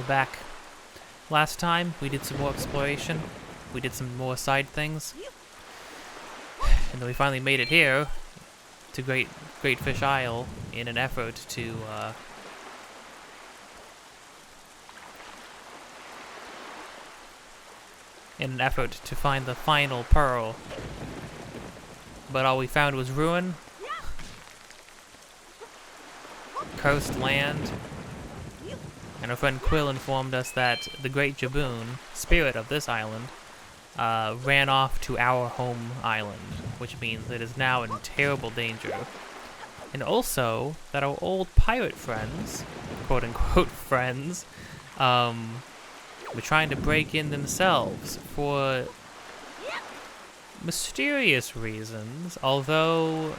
back last time. We did some more exploration. We did some more side things. And then we finally made it here to Great Fish Isle in an effort to find the final pearl. But all we found was ruin, cursed land, and our friend Quill informed us that the Great Jaboon, spirit of this island, ran off to our home island, which means it is now in terrible danger. And also that our old pirate friends, quote-unquote friends, were trying to break in themselves for mysterious reasons, although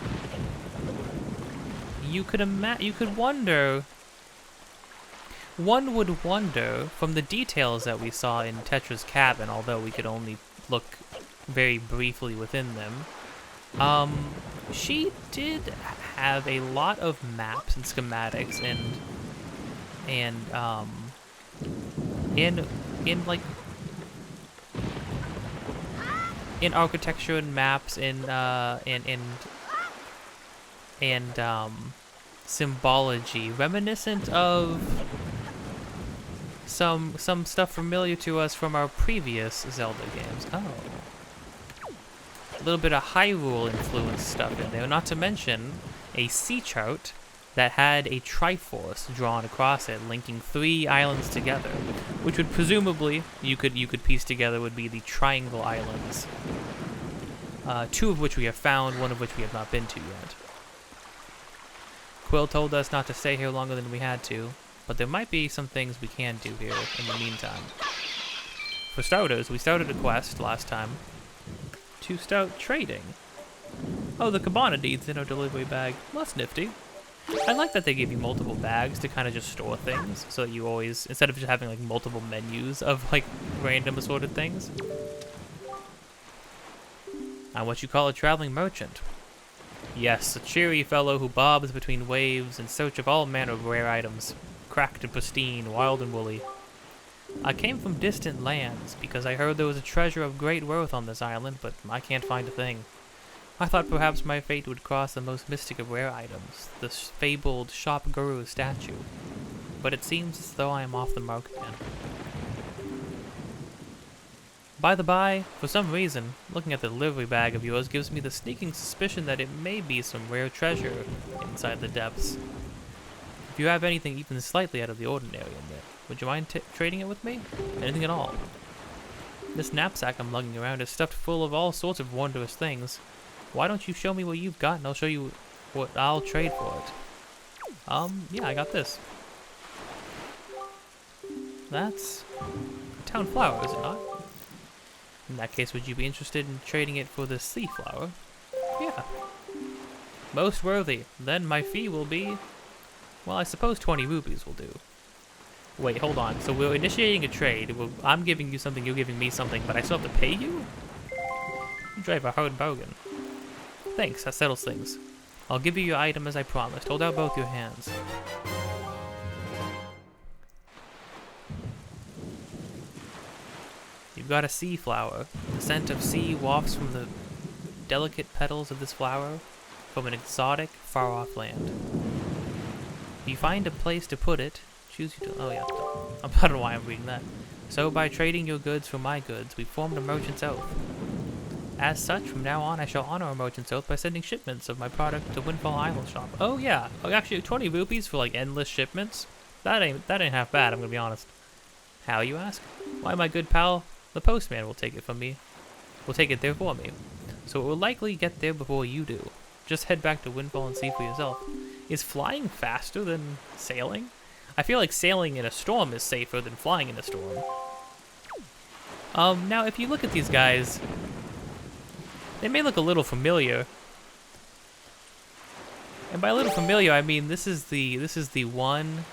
one would wonder from the details that we saw in Tetra's cabin, although we could only look very briefly within them. She did have a lot of maps and schematics in architecture and maps and symbology reminiscent of some stuff familiar to us from our previous Zelda games. Oh. A little bit of Hyrule influence stuff in there, not to mention a sea chart that had a Triforce drawn across it, linking 3 islands together, which would presumably, you could piece together, would be the Triangle Islands. 2 of which we have found, 1 of which we have not been to yet. Quill told us not to stay here longer than we had to, but there might be some things we can do here in the meantime. For starters, we started a quest last time to start trading. Oh, the Cabana deeds in our delivery bag. Well, that's nifty. I like that they give you multiple bags to kind of just store things, so that you always, instead of just having like multiple menus of like random assorted things. I'm what you call a traveling merchant. Yes, a cheery fellow who bobs between waves in search of all manner of rare items, cracked and pristine, wild and woolly. I came from distant lands because I heard there was a treasure of great worth on this island, but I can't find a thing. I thought perhaps my fate would cross the most mystic of rare items, the fabled shop guru statue. But it seems as though I am off the mark again. By the by, for some reason, looking at the delivery bag of yours gives me the sneaking suspicion that it may be some rare treasure inside the depths. If you have anything even slightly out of the ordinary in there, would you mind trading it with me? Anything at all. This knapsack I'm lugging around is stuffed full of all sorts of wondrous things. Why don't you show me what you've got and I'll show you what I'll trade for it. Yeah, I got this. That's a town flower, is it not? In that case, would you be interested in trading it for the sea flower? Yeah. Most worthy. Then my fee will be, well, I suppose 20 rupees will do. Wait, hold on. So we're initiating a trade. I'm giving you something, you're giving me something, but I still have to pay you? You drive a hard bargain. Thanks, that settles things. I'll give you your item as I promised. Hold out both your hands. You've got a sea flower. The scent of sea wafts from the delicate petals of this flower from an exotic, far-off land. If you find a place to put it, choose you to... Oh yeah, I don't know why I'm reading that. So by trading your goods for my goods, we formed a merchant's oath. As such, from now on, I shall honor a merchant's oath by sending shipments of my product to Windfall Island shop. Oh yeah, actually 20 rupees for like endless shipments? That ain't half bad, I'm gonna be honest. How, you ask? Why, my good pal, the postman will take it from me. Will take it there for me. So it will likely get there before you do. Just head back to Windfall and see for yourself. Is flying faster than sailing? I feel like sailing in a storm is safer than flying in a storm. Now if you look at these guys, they may look a little familiar. And by a little familiar, I mean this is the one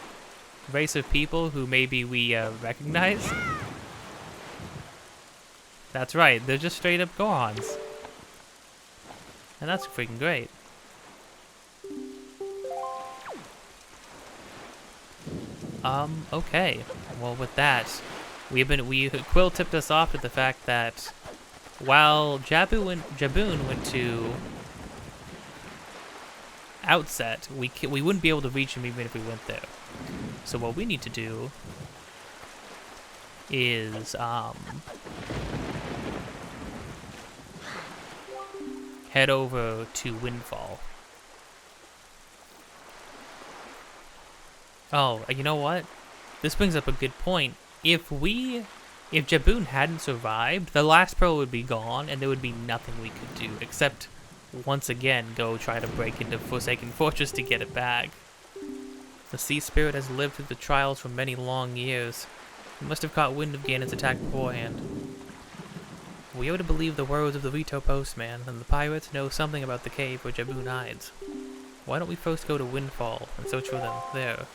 race of people who maybe we recognize. That's right, they're just straight up Gohans. And that's freaking great. Okay. Well, with that, Quill tipped us off to the fact that while Jaboon went to Outset, we wouldn't be able to reach him even if we went there. So what we need to do is head over to Windfall. Oh, you know what? This brings up a good point. If Jaboon hadn't survived, the last pearl would be gone, and there would be nothing we could do except once again go try to break into Forsaken Fortress to get it back. The sea spirit has lived through the trials for many long years. He must have caught wind of Ganon's attack beforehand. We ought to believe the words of the Rito postman, and the pirates know something about the cave where Jaboon hides. Why don't we first go to Windfall and search for them there?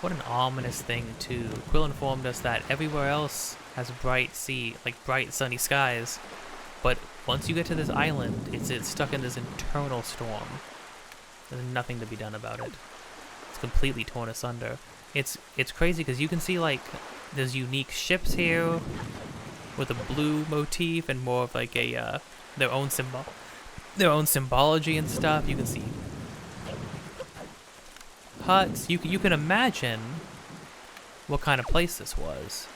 What an ominous thing, too. Quill informed us that everywhere else has bright sea, like bright sunny skies. But once you get to this island, it's stuck in this internal storm. There's nothing to be done about it. It's completely torn asunder. It's crazy because you can see like there's unique ships here with a blue motif and more of like a their own symbology and stuff. You can see huts. You can imagine what kind of place this was,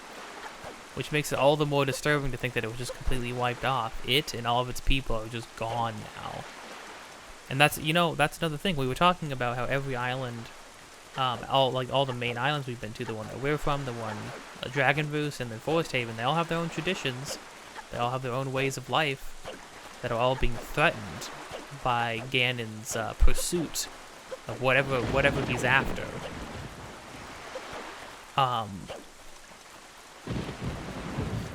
which makes it all the more disturbing to think that it was just completely wiped off. It and all of its people are just gone now. And that's another thing. We were talking about how every island, all the main islands we've been to, the one that we're from, the one Dragon Roost, and then Forest Haven, they all have their own traditions. They all have their own ways of life that are all being threatened by Ganon's pursuit of whatever he's after.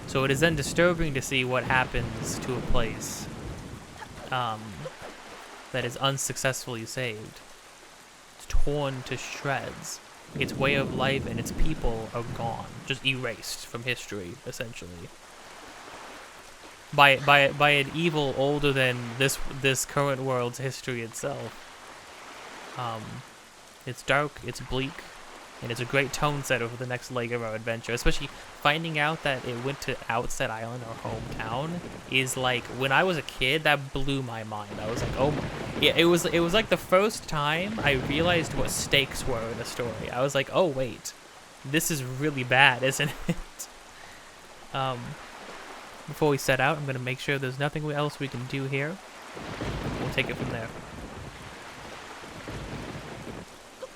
So it is then disturbing to see what happens to a place that is unsuccessfully saved. It's torn to shreds. Its way of life and its people are gone, just erased from history, essentially. By an evil older than this current world's history itself. It's dark, it's bleak, and it's a great tone setter for the next leg of our adventure. Especially finding out that it went to Outset Island, our hometown, is like, when I was a kid, that blew my mind. I was like, oh my. Yeah, it was like the first time I realized what stakes were in a story. I was like, oh wait, this is really bad, isn't it? Before we set out, I'm gonna make sure there's nothing else we can do here. We'll take it from there.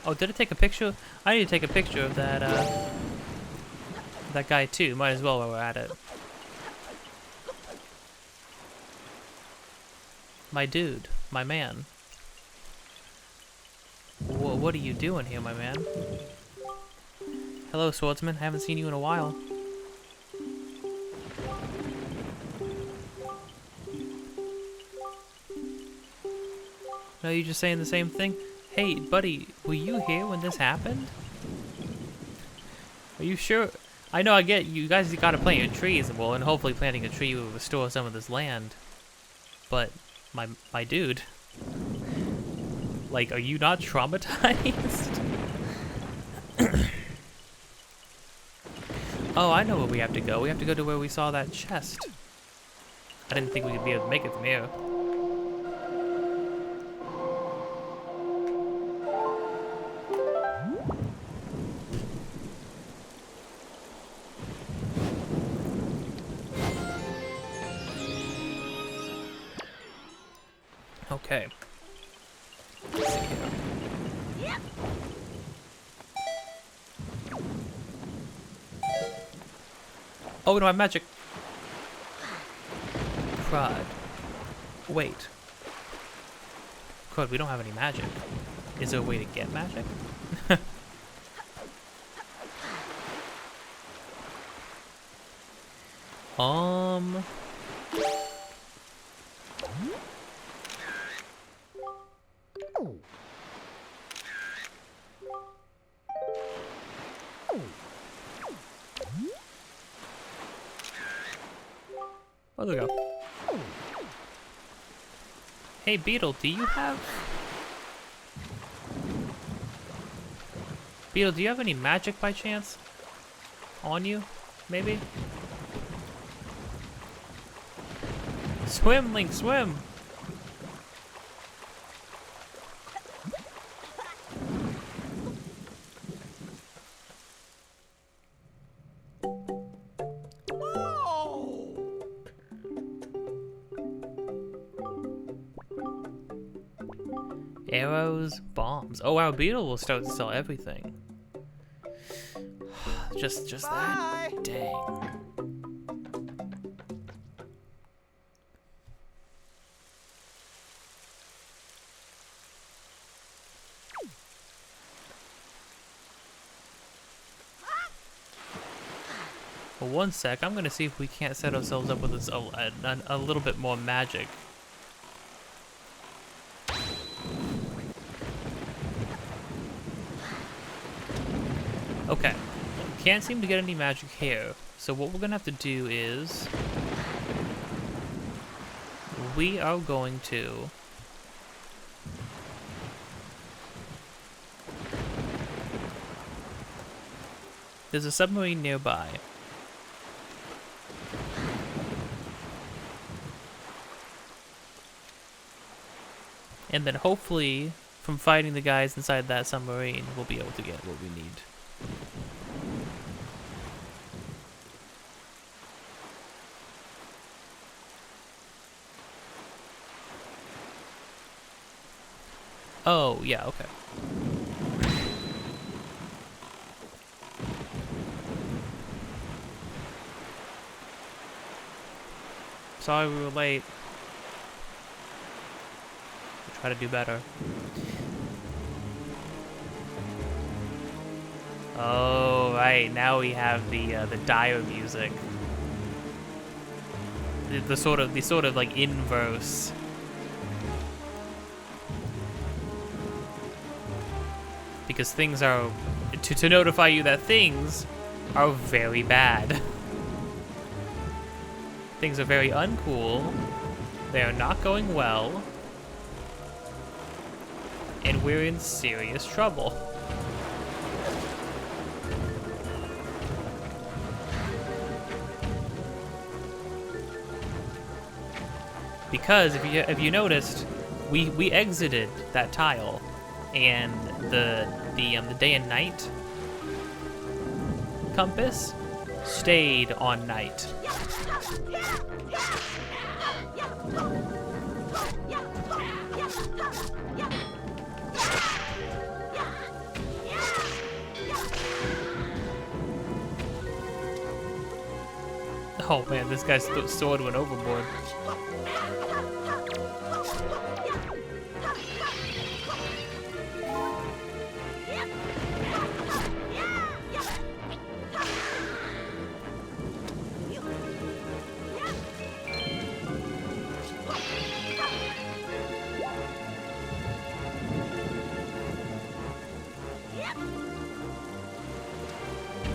Oh, did it take a picture? I need to take a picture of that, that guy too. Might as well while we're at it. My dude. My man. What are you doing here, my man? Hello, swordsman. I haven't seen you in a while. No, you just saying the same thing? Hey, buddy, were you here when this happened? Are you sure? I know, I get you guys gotta plant your trees, well, and hopefully planting a tree will restore some of this land. But, my dude, like, are you not traumatized? Oh, I know where we have to go. We have to go to where we saw that chest. I didn't think we could be able to make it from here. Okay. Let's see here. Oh, we don't have magic. Crud. Wait. Crud, we don't have any magic. Is there a way to get magic? Oh, there we go. Hey, Beetle, do you have Beetle, do you have any magic by chance? On you? Maybe? Swim, Link, swim! Arrows, bombs. Oh wow, Beetle will start to sell everything. just that? Dang. Well, one sec, I'm gonna see if we can't set ourselves up with this, a little bit more magic. Okay, can't seem to get any magic here, so what we're gonna have to do is we are going to there's a submarine nearby. And then hopefully from fighting the guys inside that submarine we'll be able to get what we need. Oh, yeah, okay. Sorry we were late. We'll try to do better. Oh, right, now we have the dire music. The sort of like inverse. Because things are, to notify you that things are very bad. Things are very uncool. They are not going well. And we're in serious trouble. Because if you noticed, we exited that tile, and the day and night compass stayed on night. Oh man, this guy's sword went overboard.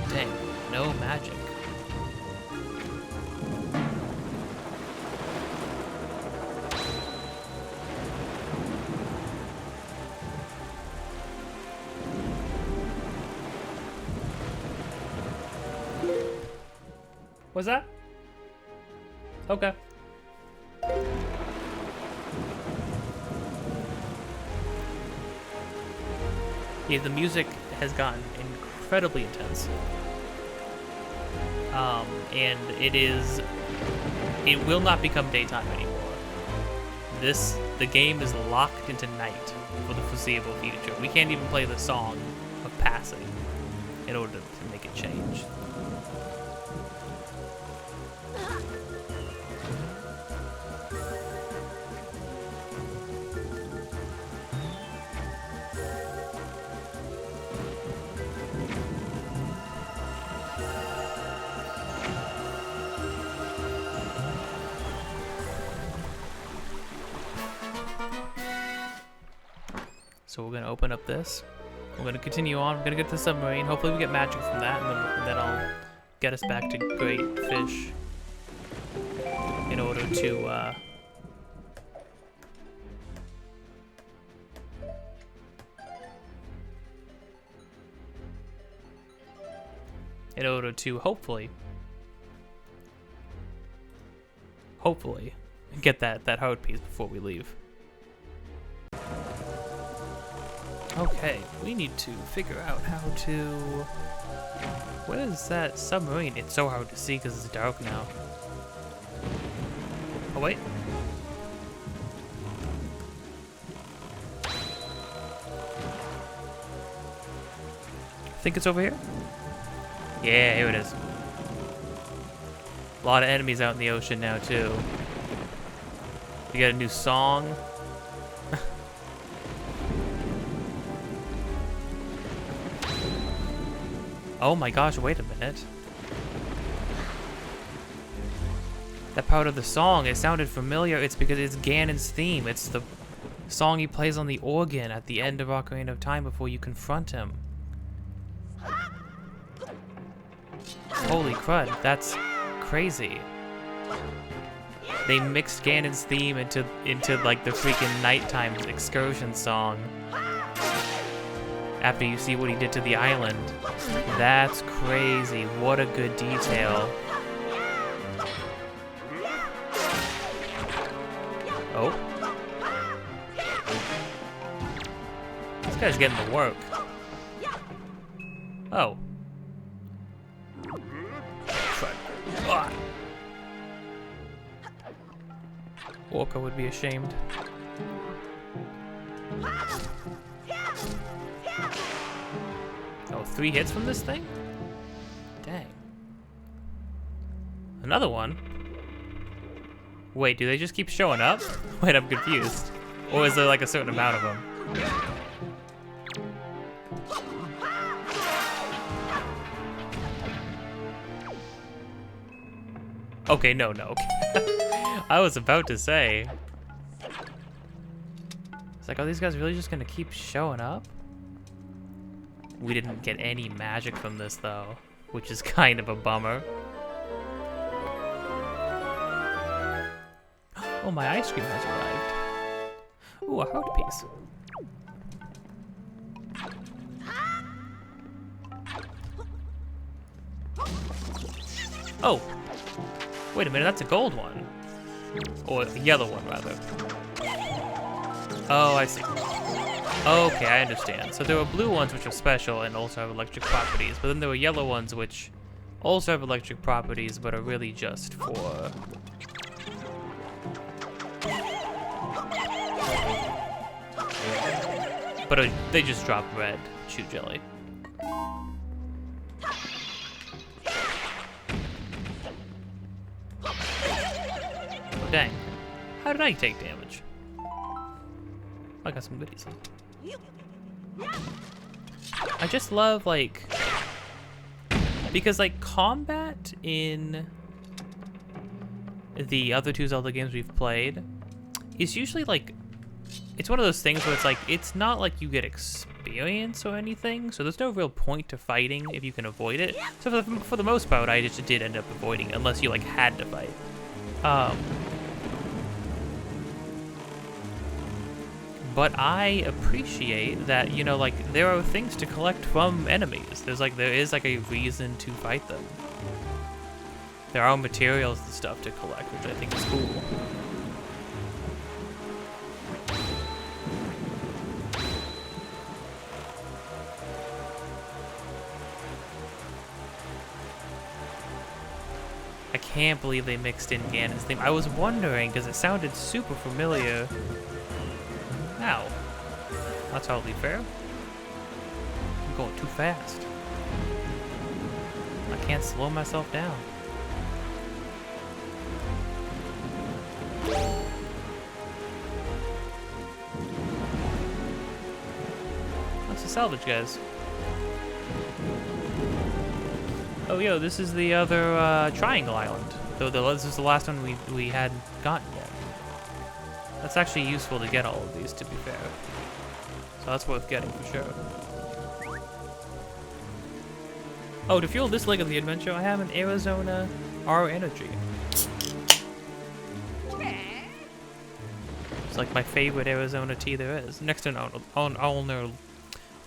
Dang, no magic. What's that? Okay. Yeah, the music has gotten incredibly intense. And it will not become daytime anymore. The game is locked into night for the foreseeable future. We can't even play the song of passing in order to make it change. So we're gonna open up this. We're gonna continue on. We're gonna get to the submarine. Hopefully we get magic from that, and then I'll get us back to Great Fish in order to in order to hopefully get that heart piece before we leave. Okay, we need to figure out how to... Where is that submarine? It's so hard to see because it's dark now. Oh, wait. I think it's over here? Yeah, here it is. A lot of enemies out in the ocean now, too. We got a new song. Oh my gosh, wait a minute. That part of the song, it sounded familiar. It's because it's Ganon's theme. It's the song he plays on the organ at the end of Ocarina of Time before you confront him. Holy crud, that's crazy. They mixed Ganon's theme into like the freaking nighttime excursion song. After you see what he did to the island. That's crazy. What a good detail. Oh. This guy's getting the work. Oh. Ah. Orca would be ashamed. Oh, 3 hits from this thing? Dang. Another one? Wait, do they just keep showing up? Wait, I'm confused. Or is there like a certain amount of them? Okay, no. I was about to say. It's like, are these guys really just gonna keep showing up? We didn't get any magic from this, though, which is kind of a bummer. Oh, my ice cream has arrived. Ooh, a heart piece. Oh! Wait a minute, that's a gold one. Or a yellow one, rather. Oh, I see. Okay, I understand. So there were blue ones which are special and also have electric properties, but then there were yellow ones which also have electric properties but are really just for... But they just drop red chew jelly. Oh, dang. How did I take damage? I got some goodies. I just love, like... Because, like, combat in the other 2 Zelda games we've played is usually, like... It's one of those things where it's, like, it's not like you get experience or anything, so there's no real point to fighting if you can avoid it. So for the most part, I just did end up avoiding it, unless you, like, had to fight. But I appreciate that, you know, like, there are things to collect from enemies. There is a reason to fight them. There are materials and stuff to collect, which I think is cool. I can't believe they mixed in Ganon's theme. I was wondering, because it sounded super familiar. Ow. That's hardly fair. I'm going too fast. I can't slow myself down. What's the salvage, guys? Oh, yo, this is the other Triangle Island. Though this is the last one we hadn't gotten yet. That's actually useful to get all of these, to be fair. So that's worth getting for sure. Oh, to fuel this leg of the adventure, I have an Arizona R Energy. It's like my favorite Arizona tea there is, next to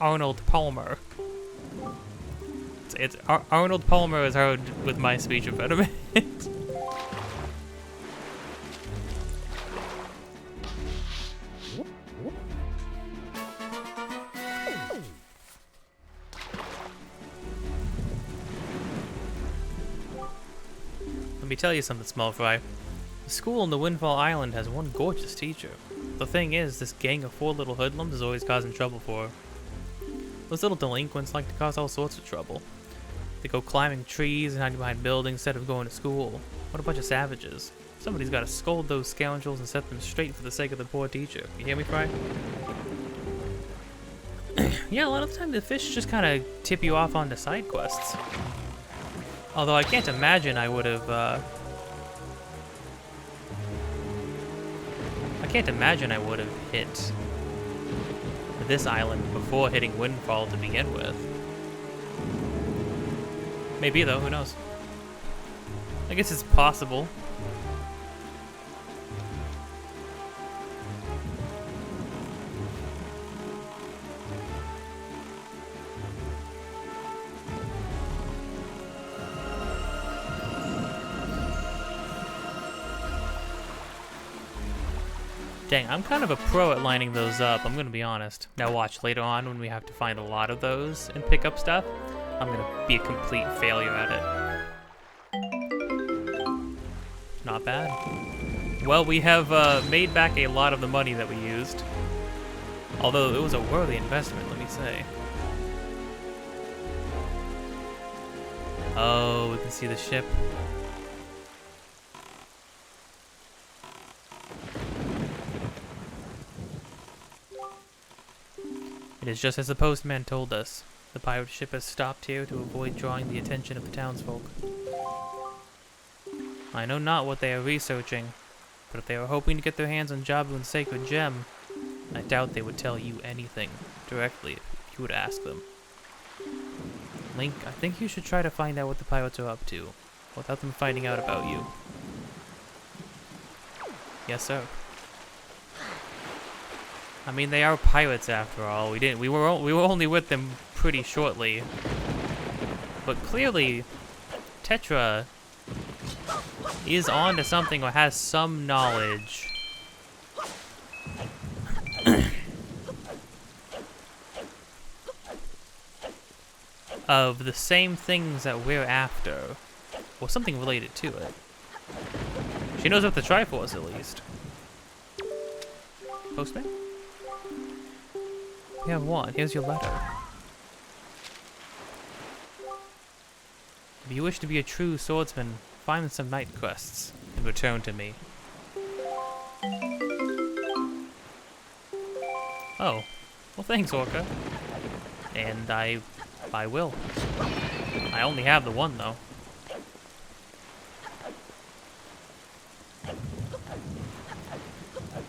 Arnold Palmer. Arnold Palmer is hard with my speech impediment. Let me tell you something, small fry. The school in the Windfall Island has one gorgeous teacher. The thing is, this gang of 4 little hoodlums is always causing trouble for her. Those little delinquents like to cause all sorts of trouble. They go climbing trees and hiding behind buildings instead of going to school. What a bunch of savages. Somebody's got to scold those scoundrels and set them straight for the sake of the poor teacher. You hear me, Fry? Yeah, a lot of the time the fish just kind of tip you off onto side quests. Although I can't imagine I would have, I can't imagine I would have hit this island before hitting Windfall to begin with. Maybe though, who knows? I guess it's possible. Dang, I'm kind of a pro at lining those up, I'm gonna be honest. Now watch, later on when we have to find a lot of those and pick up stuff, I'm gonna be a complete failure at it. Not bad. Well, we have made back a lot of the money that we used. Although it was a worthy investment, let me say. Oh, we can see the ship. It is just as the postman told us. The pirate ship has stopped here to avoid drawing the attention of the townsfolk. I know not what they are researching, but if they are hoping to get their hands on Jabu's sacred gem, I doubt they would tell you anything directly if you would ask them. Link, I think you should try to find out what the pirates are up to, without them finding out about you. Yes, sir. I mean, they are pirates after all. We were only with them pretty shortly, but clearly, Tetra is on to something or has some knowledge. Of the same things that we're after, or something related to it. She knows what the Triforce, at least. Postman? We have one. Here's your letter. If you wish to be a true swordsman, find some night quests and return to me. Oh. Well, thanks, Orca. And I will. I only have the one, though.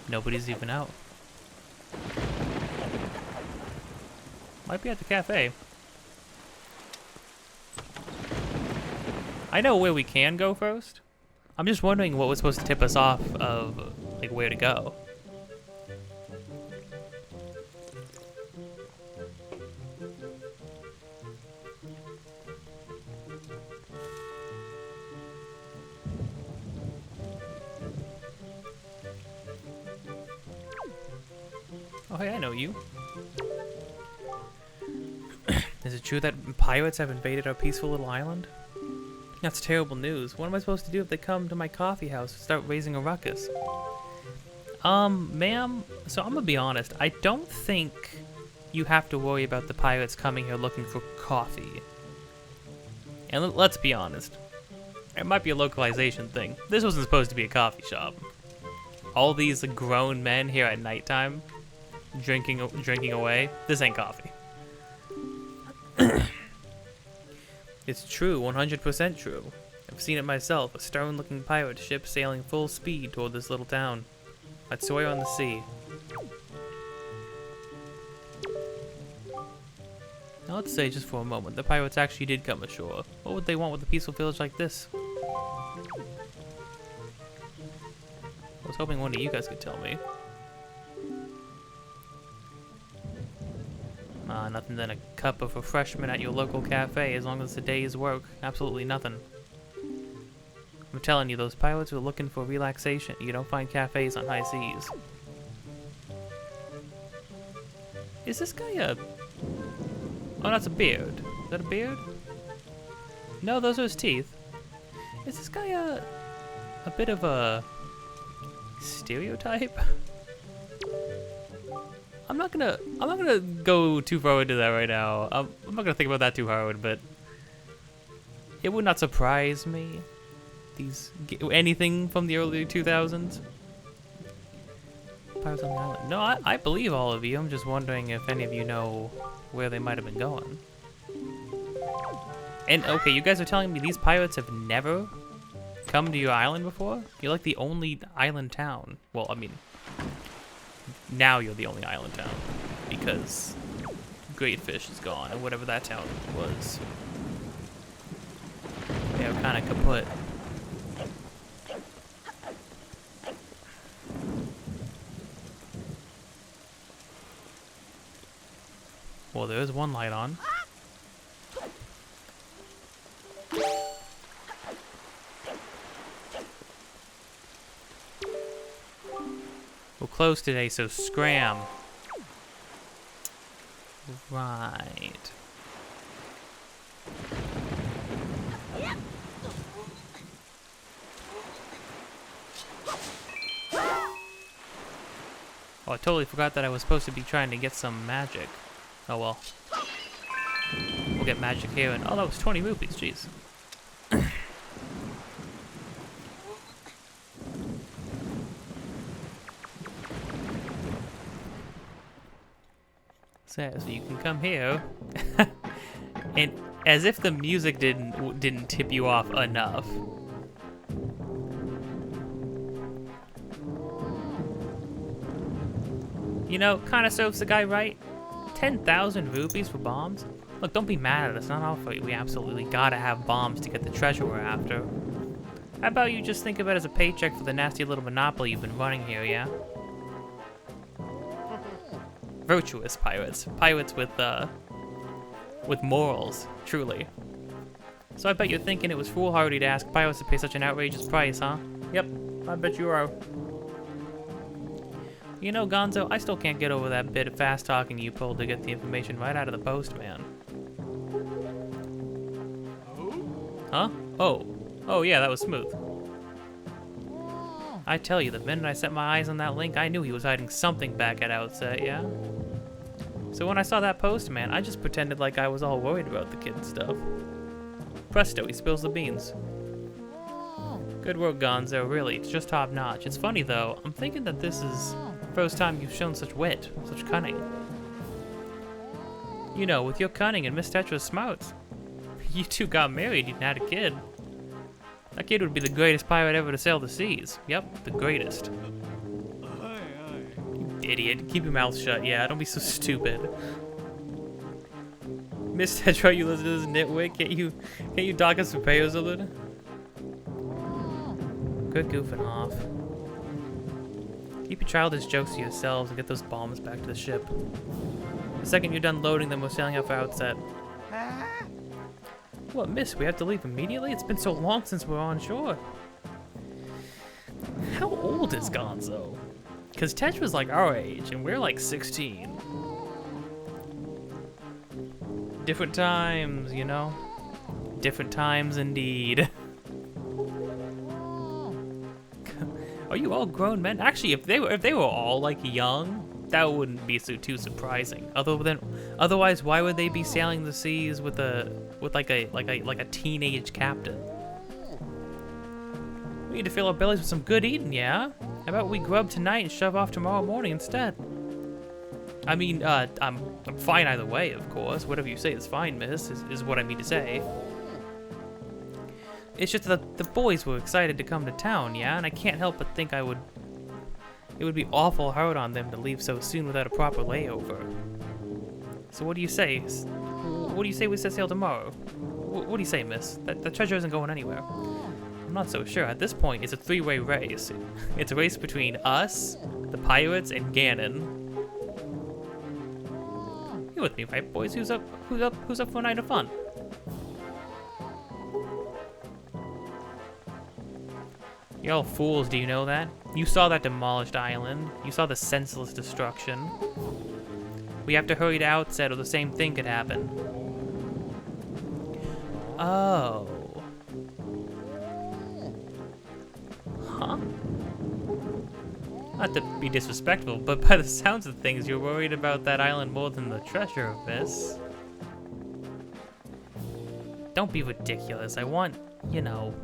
Nobody's even out. Might be at the cafe. I know where we can go first. I'm just wondering what was supposed to tip us off of, like, where to go. Oh, hey, I know you. Is it true that pirates have invaded our peaceful little island? That's terrible news. What am I supposed to do if they come to my coffee house and start raising a ruckus? Ma'am, so I'm gonna be honest. I don't think you have to worry about the pirates coming here looking for coffee. And let's be honest. It might be a localization thing. This wasn't supposed to be a coffee shop. All these grown men here at nighttime drinking away. This ain't coffee. It's true, 100% true. I've seen it myself, a stern-looking pirate ship sailing full speed toward this little town. I'd swear on the sea. Now let's say just for a moment, the pirates actually did come ashore. What would they want with a peaceful village like this? I was hoping one of you guys could tell me. Nothing than a cup of refreshment at your local cafe as long as the day's work. Absolutely nothing. I'm telling you, those pilots are looking for relaxation. You don't find cafes on high seas. Is this guy a... Oh, that's a beard. Is that a beard? No, those are his teeth. Is this guy a bit of a stereotype? I'm not gonna go too far into that right now. I'm not gonna think about that too hard, but it would not surprise me. Anything from the early 2000s. Pirates on the Island. No, I believe all of you. I'm just wondering if any of you know where they might have been going. And okay, you guys are telling me these pirates have never come to your island before? You're like the only island town. Well, I mean, now you're the only island town because Great Fish is gone, or whatever that town was. Yeah, kind of kaput. Well, there is one light on. We're closed today, so scram. Right. Oh, I totally forgot that I was supposed to be trying to get some magic. Oh well. We'll get magic here, and oh, that was 20 rupees, jeez. So you can come here, and as if the music didn't tip you off enough. You know, kind of serves the guy right. 10,000 rupees for bombs? Look, don't be mad at us. Not all for you. We absolutely gotta have bombs to get the treasure we're after. How about you just think of it as a paycheck for the nasty little monopoly you've been running here, yeah? Virtuous pirates. Pirates with morals, truly. So I bet you're thinking it was foolhardy to ask pirates to pay such an outrageous price, huh? Yep, I bet you are. You know, Gonzo, I still can't get over that bit of fast-talking you pulled to get the information right out of the postman. Huh? Oh yeah, that was smooth. I tell you, the minute I set my eyes on that link, I knew he was hiding something back at Outset, yeah? So when I saw that postman, I just pretended like I was all worried about the kid and stuff. Presto, he spills the beans. Good work, Gonzo, really, it's just top-notch. It's funny, though, I'm thinking that this is the first time you've shown such wit, such cunning. You know, with your cunning and Miss Tetra's smarts, you two got married and had a kid. That kid would be the greatest pirate ever to sail the seas. Yep, the greatest. You idiot, keep your mouth shut, yeah, don't be so stupid. Miss Tetra, you listen to this nitwit, can't you dock us some payos a little? Good goofing off. Keep your childish jokes to yourselves and get those bombs back to the ship. The second you're done loading them, we're sailing out for Outset. What, miss? We have to leave immediately? It's been so long since we're on shore. How old is Gonzo? Because Tetra's like our age, and we're like 16. Different times, you know? Different times indeed. Are you all grown men? Actually, if they were all like young, that wouldn't be too surprising. Otherwise, why would they be sailing the seas with like a teenage captain? We need to fill our bellies with some good eating, yeah? How about we grub tonight and shove off tomorrow morning instead? I mean, I'm fine either way, of course. Whatever you say is fine, miss, is what I mean to say. It's just that the boys were excited to come to town, yeah? And I can't help but think it would be awful hard on them to leave so soon without a proper layover. So what do you say? What do you say we set sail tomorrow? What do you say, miss? The treasure isn't going anywhere. I'm not so sure. At this point, it's a three-way race. It's a race between us, the pirates, and Ganon. You're with me, right, boys? Who's up for a night of fun? You're all fools, do you know that? You saw that demolished island. You saw the senseless destruction. We have to hurry to outset or the same thing could happen. Oh. Huh? Not to be disrespectful, but by the sounds of things, you're worried about that island more than the treasure, miss. Don't be ridiculous. I want, you know,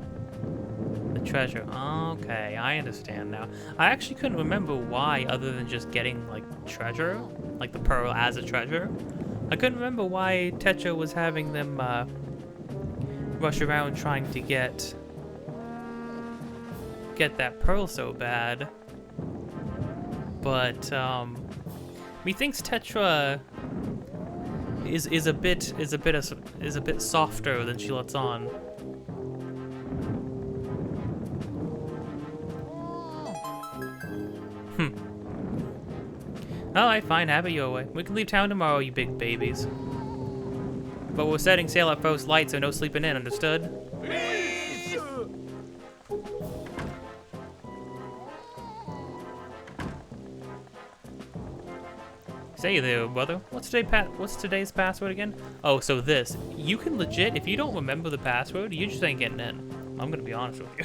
the treasure. Okay, I understand now. I actually couldn't remember why, other than just getting, like, treasure, like the pearl as a treasure. I couldn't remember why Tetra was having them rush around trying to get that pearl so bad. But methinks Tetra is a bit softer than she lets on. Alright, fine, have it your way. We can leave town tomorrow, you big babies. But we're setting sail at first light, so no sleeping in, understood? Say there, brother. What's today's password again? Oh, so this. You can legit, if you don't remember the password, you just ain't getting in. I'm gonna be honest with you.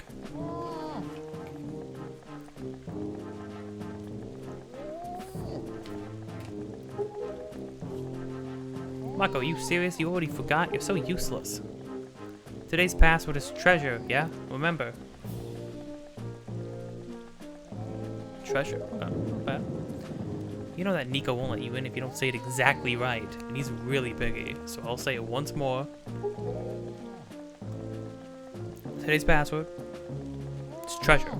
Mako, are you serious? You already forgot? You're so useless. Today's password is treasure, yeah? Remember. Treasure? Okay, not bad. You know that Nico won't let you in if you don't say it exactly right, and he's really piggy, so I'll say it once more. Today's password is treasure.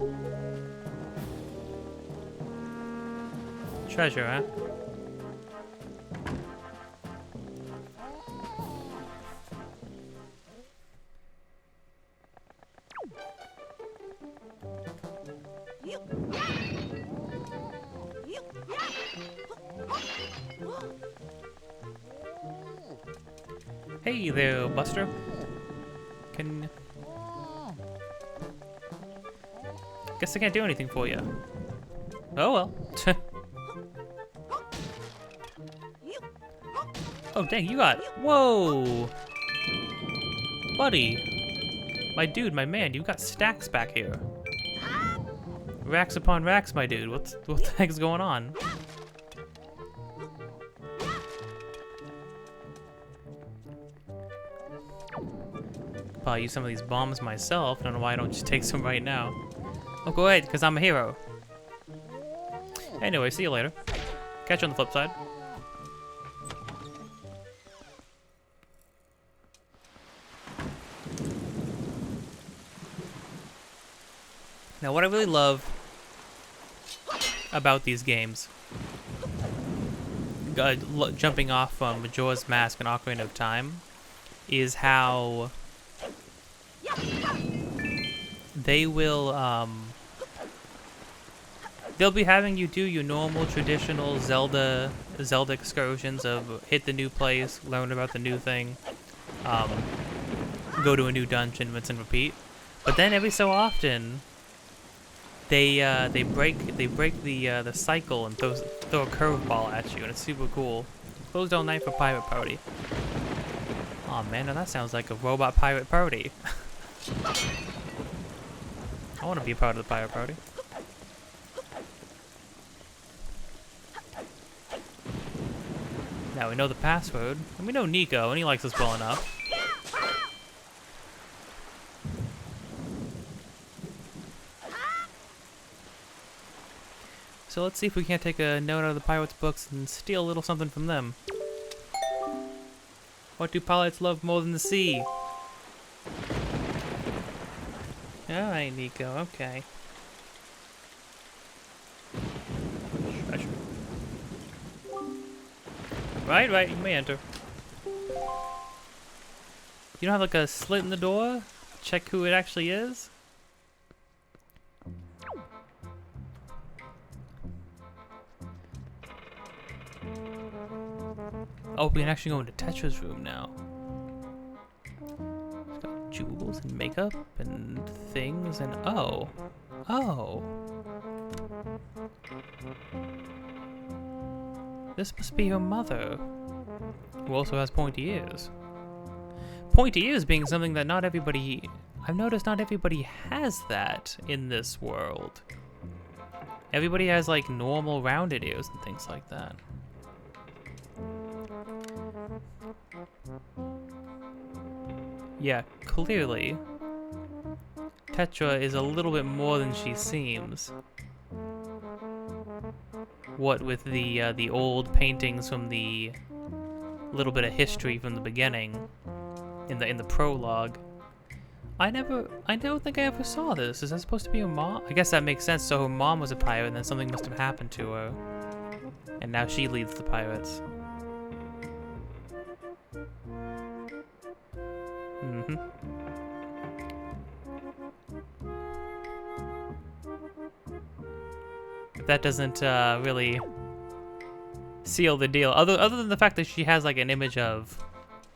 Treasure, huh? Hey there, Buster. Guess I can't do anything for you. Oh well. Oh dang, you got... Whoa! Buddy. My dude, my man, you got stacks back here. Racks upon racks, my dude. What the heck's going on? Probably use some of these bombs myself. I don't know why I don't just take some right now. Oh, go ahead, because I'm a hero. Anyway, see you later. Catch you on the flip side. Now, what I really love about these games, jumping off Majora's Mask and Ocarina of Time, is how they will, they'll be having you do your normal traditional Zelda excursions of hit the new place, learn about the new thing, go to a new dungeon, rinse and repeat. But then every so often, they break the cycle and throw a curveball at you, and it's super cool. Closed all night for pirate party. Aw man, now that sounds like a robot pirate party. I want to be a part of the pirate party. Now we know the password, and we know Nico, and he likes us well enough. So let's see if we can't take a note out of the pirates' books and steal a little something from them. What do pirates love more than the sea? Alright, Nico, okay. Treasure. Right, you may enter. You don't have like a slit in the door? Check who it actually is? Oh, we can actually go into Tetra's room now. It's got jewels and makeup and things and oh. Oh. This must be your mother, who also has pointy ears. Pointy ears being something that not everybody... I've noticed not everybody has that in this world. Everybody has like normal rounded ears and things like that. Yeah, clearly Tetra is a little bit more than she seems. What with the old paintings from the little bit of history from the beginning in the prologue. I don't think I ever saw this. Is that supposed to be her mom? I guess that makes sense. So her mom was a pirate and then something must have happened to her. And now she leads the pirates. Mm-hmm. If that doesn't really seal the deal. Other than the fact that she has like an image of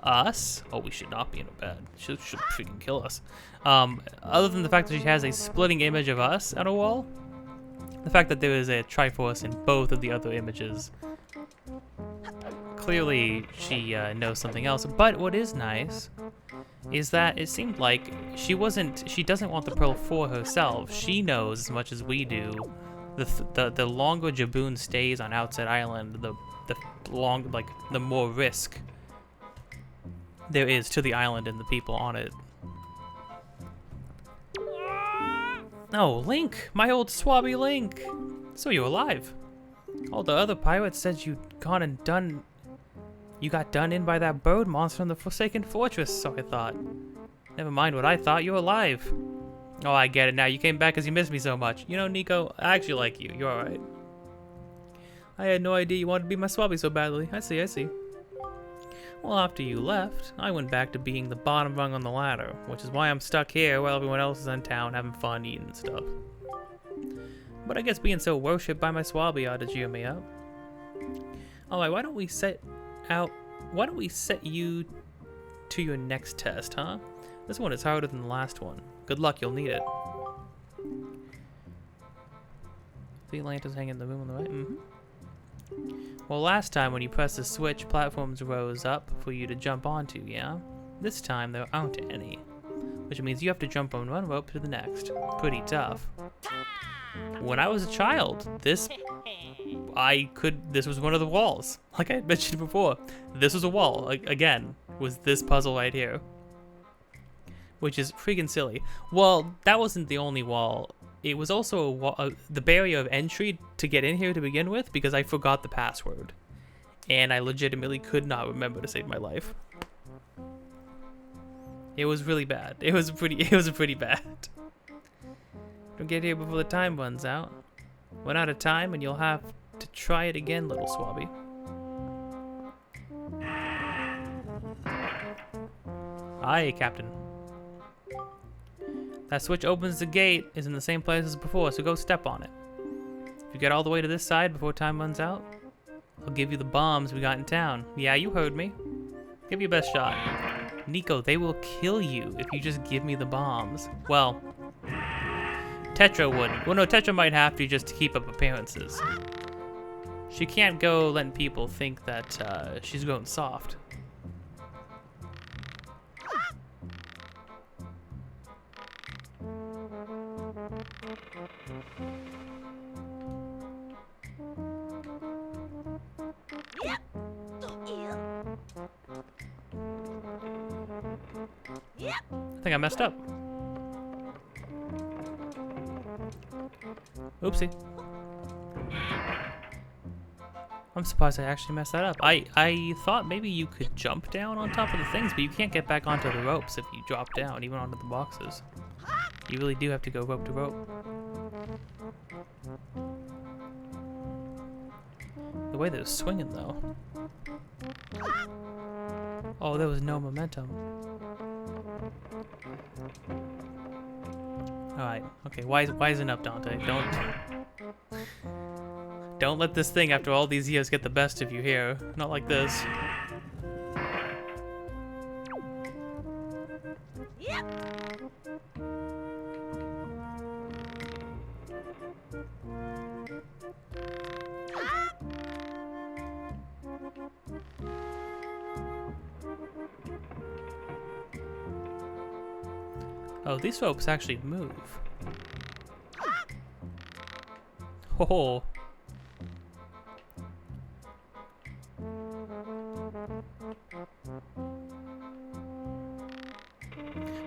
us. Oh, we should not be in a bed. Should freaking kill us. Other than the fact that she has a splitting image of us on a wall, the fact that there is a Triforce in both of the other images, clearly she knows something else. But what is nice is that it seemed like she doesn't want the pearl for herself. She knows as much as we do. The longer Jaboon stays on Outset Island, the more risk there is to the island and the people on it. Oh, Link! My old swabby Link! So you're alive. All the other pirates said you got done in by that bird monster in the Forsaken Fortress, so I thought. Never mind what I thought, you're alive. Oh, I get it now. You came back because you missed me so much. You know, Nico, I actually like you. You're alright. I had no idea you wanted to be my swabby so badly. I see. Well, after you left, I went back to being the bottom rung on the ladder, which is why I'm stuck here while everyone else is in town having fun eating and stuff. But I guess being so worshipped by my swabby ought to cheer me up. Alright, why don't we set you to your next test, huh? This one is harder than the last one. Good luck, you'll need it. 3 lanterns hanging in the room on the right. Mm-hmm. Well, last time when you pressed the switch, platforms rose up for you to jump onto, yeah? This time there aren't any, which means you have to jump on one rope to the next. Pretty tough. When I was a child, this was one of the walls. Like I had mentioned before, this was a wall. Like, again, was this puzzle right here. Which is freaking silly. Well, that wasn't the only wall. It was also the barrier of entry to get in here to begin with, because I forgot the password. And I legitimately could not remember to save my life. It was really bad. It was pretty bad. Don't get here before the time runs out. Run out of time and you'll have to try it again, little swabby. Aye, Captain. That switch opens the gate is in the same place as before, so go step on it. If you get all the way to this side before time runs out, I'll give you the bombs we got in town. Yeah, you heard me. Give your best shot. Nico, they will kill you if you just give me the bombs. Well, Tetra wouldn't. Well, no, Tetra might have to just to keep up appearances. She can't go letting people think that she's going soft. I think I messed up. Oopsie. I'm surprised I actually messed that up. I thought maybe you could jump down on top of the things, but you can't get back onto the ropes if you drop down, even onto the boxes. You really do have to go rope to rope. The way that was swinging, though. Oh, there was no momentum. Alright, okay, wisen up, Dante. Don't let this thing after all these years get the best of you here. Not like this. Oh, these ropes actually move. Oh.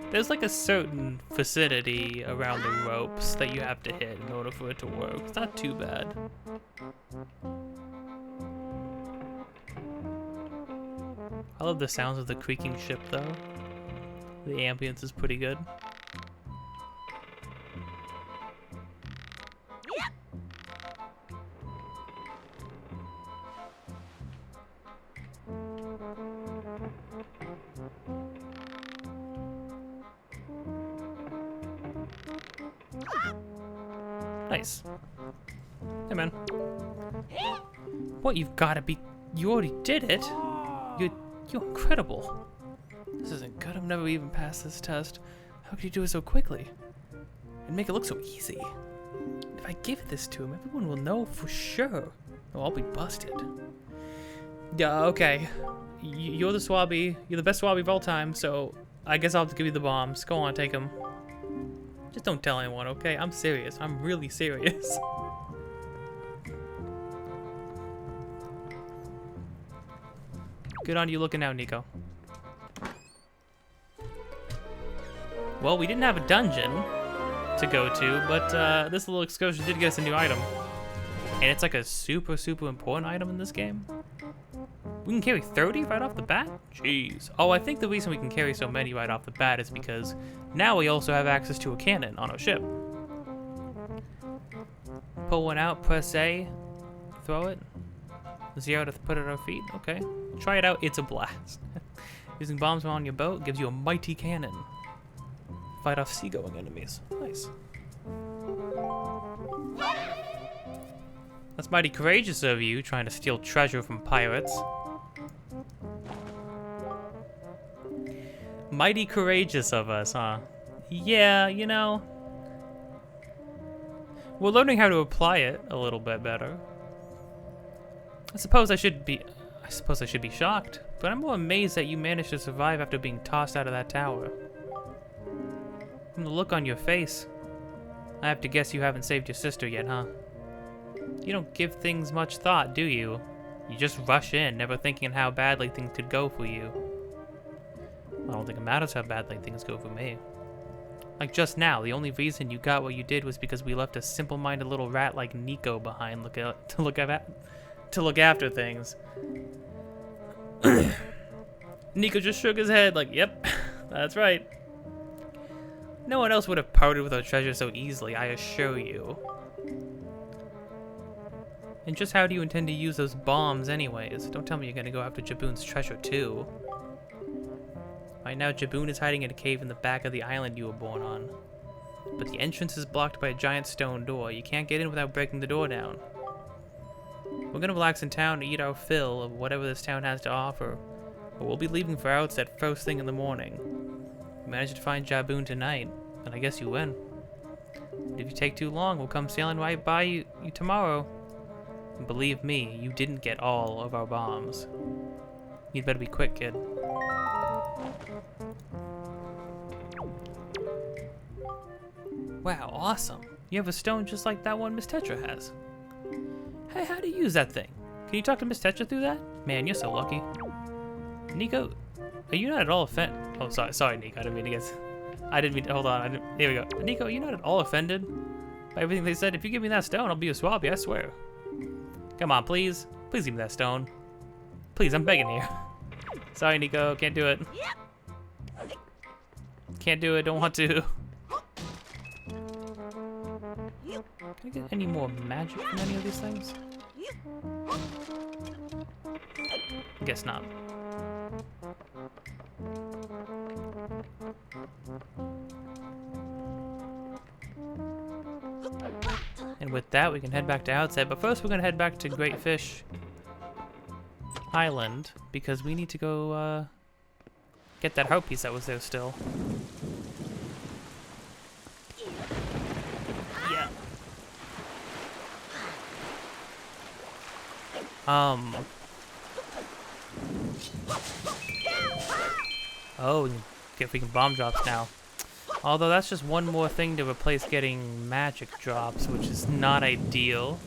There's like a certain vicinity around the ropes that you have to hit in order for it to work. It's not too bad. I love the sounds of the creaking ship though. The ambience is pretty good. Nice. Hey, man. What, you've got to be... You already did it? You're incredible. This isn't good. I've never even passed this test. How could you do it so quickly? And make it look so easy. If I give this to him, everyone will know for sure. Oh, I'll be busted. Yeah, okay. You're the Swabby. You're the best Swabby of all time, so I guess I'll have to give you the bombs. Go on, take them. Just don't tell anyone, okay? I'm serious. I'm really serious. Good on you looking out, Nico. Well, we didn't have a dungeon to go to, but this little excursion did get us a new item. And it's like a super, super important item in this game. We can carry 30 right off the bat? Jeez. Oh, I think the reason we can carry so many right off the bat is because now we also have access to a cannon on our ship. Pull one out, press A, throw it. 0 to put it at our feet, okay. Try it out, it's a blast. Using bombs on your boat gives you a mighty cannon. Fight off seagoing enemies. Nice. That's mighty courageous of you, trying to steal treasure from pirates. Mighty courageous of us, huh? Yeah, you know. We're learning how to apply it a little bit better. I suppose I should be shocked, but I'm more amazed that you managed to survive after being tossed out of that tower. From the look on your face, I have to guess you haven't saved your sister yet, huh? You don't give things much thought, do you? You just rush in, never thinking how badly things could go for you. I don't think it matters how badly things go for me. Like just now, the only reason you got what you did was because we left a simple-minded little rat like Nico behind to look after things. Nico just shook his head like, yep, that's right. No one else would have parted with our treasure so easily, I assure you. And just how do you intend to use those bombs anyways? Don't tell me you're gonna go after Jaboon's treasure too. Right now, Jaboon is hiding in a cave in the back of the island you were born on. But the entrance is blocked by a giant stone door. You can't get in without breaking the door down. We're gonna relax in town to eat our fill of whatever this town has to offer. But we'll be leaving for Outset first thing in the morning. You managed to find Jaboon tonight, and I guess you win. But if you take too long, we'll come sailing right by you tomorrow. And believe me, you didn't get all of our bombs. You'd better be quick, kid. Wow, awesome. You have a stone just like that one Miss Tetra has. Hey, how do you use that thing? Can you talk to Miss Tetra through that? Man, you're so lucky. Nico, are you not at all offended? Oh, sorry, Nico. I didn't mean to, hold on. Here we go. Nico, are you not at all offended by everything they said? If you give me that stone, I'll be a Swabby, I swear. Come on, please. Please give me that stone. Please, I'm begging you. Sorry, Nico. Can't do it. Can't do it. Don't want to. Can I get any more magic from any of these things? Guess not. And with that, we can head back to Outset. But first, we're going to head back to Great Fish Island because we need to go get that heart piece that was there still. Oh, we can get freaking bomb drops now. Although that's just one more thing to replace getting magic drops, which is not ideal.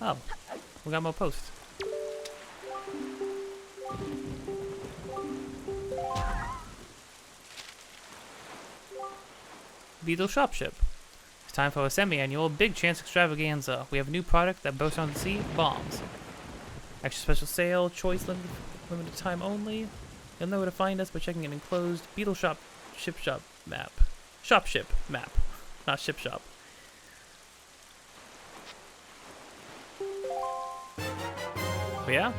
Oh, we got more posts. Beetle Shopship. It's time for a semi-annual Big Chance Extravaganza. We have a new product that boasts on the sea, bombs. Extra special sale, choice limited time only. You'll know where to find us by checking an enclosed Beetle Shop map. Shopship map, not ship shop. Oh, yeah?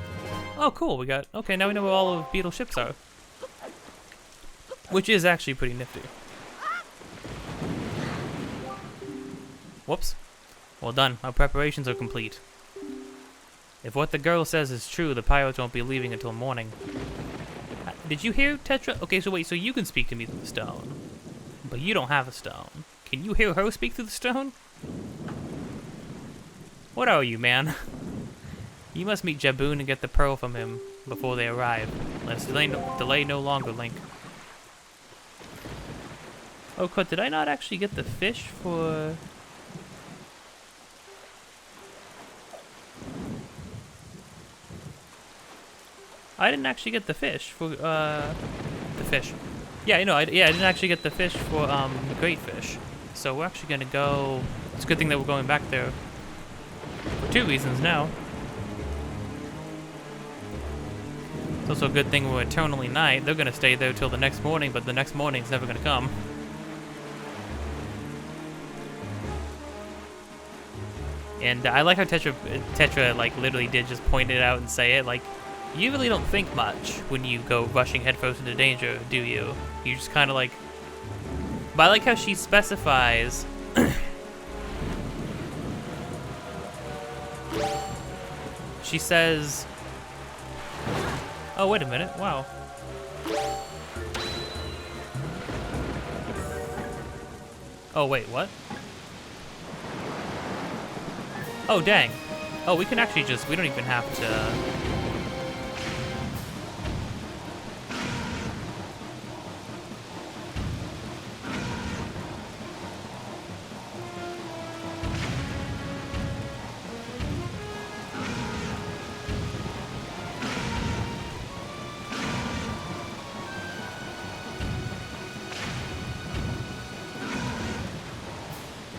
Oh, cool. We got... Okay, now we know where all of Beetle ships are. Which is actually pretty nifty. Whoops. Well done. Our preparations are complete. If what the girl says is true, the pirates won't be leaving until morning. Did you hear Tetra? Okay, so wait, so you can speak to me through the stone. But you don't have a stone. Can you hear her speak through the stone? What are you, man? You must meet Jaboon and get the pearl from him before they arrive. Let's delay no longer, Link. Oh, crud, did I not actually get the fish for... I didn't actually get the fish for, the fish. Yeah, you know, I didn't actually get the fish for, Great Fish. So we're actually gonna go... It's a good thing that we're going back there. For two reasons now. It's also a good thing we're eternally night. They're gonna stay there till the next morning, but the next morning's never gonna come. And I like how Tetra like literally did just point it out and say it. Like, you really don't think much when you go rushing headfirst into danger, do you? You just kind of like... But I like how she specifies... She says... Oh, wait a minute. Wow. Oh, wait, what? Oh, dang. Oh, we can actually just... We don't even have to...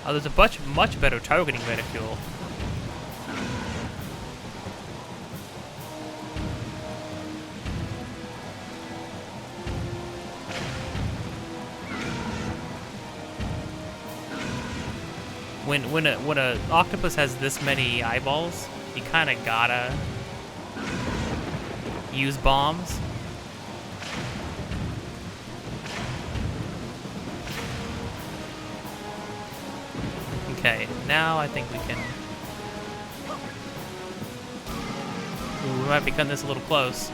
Oh, there's a much better targeting reticule. When a octopus has this many eyeballs, you kind of gotta use bombs. Okay, now I think we can... Ooh, we might be cutting this a little close.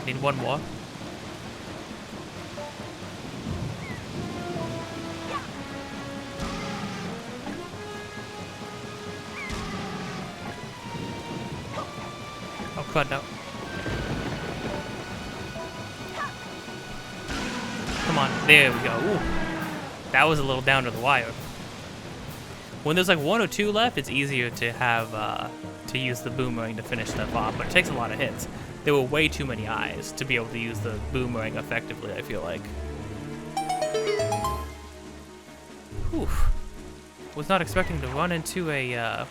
Need one more. Oh, crud, no. Come on, there we go. Ooh, that was a little down to the wire. When there's like one or two left, it's easier to have to use the boomerang to finish stuff off, but it takes a lot of hits. There were way too many eyes to be able to use the boomerang effectively, I feel like. Whew. Was not expecting to run into a...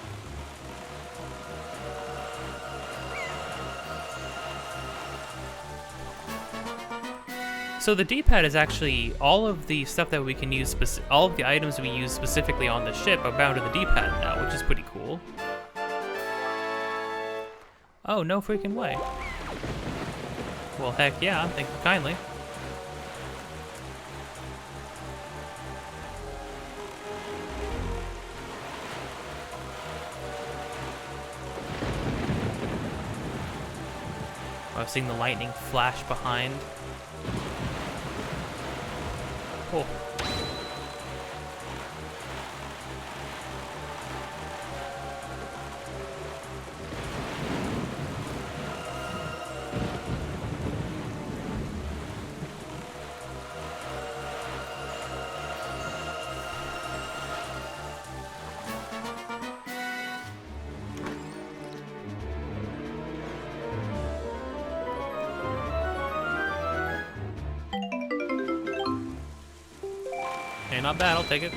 So the D-pad is actually all of the stuff that we can use, all of the items we use specifically on the ship are bound to the D-pad now, which is pretty cool. Oh, no freaking way. Well, heck yeah, thank you kindly. I've seen the lightning flash behind. Oh. not bad. I'll take it.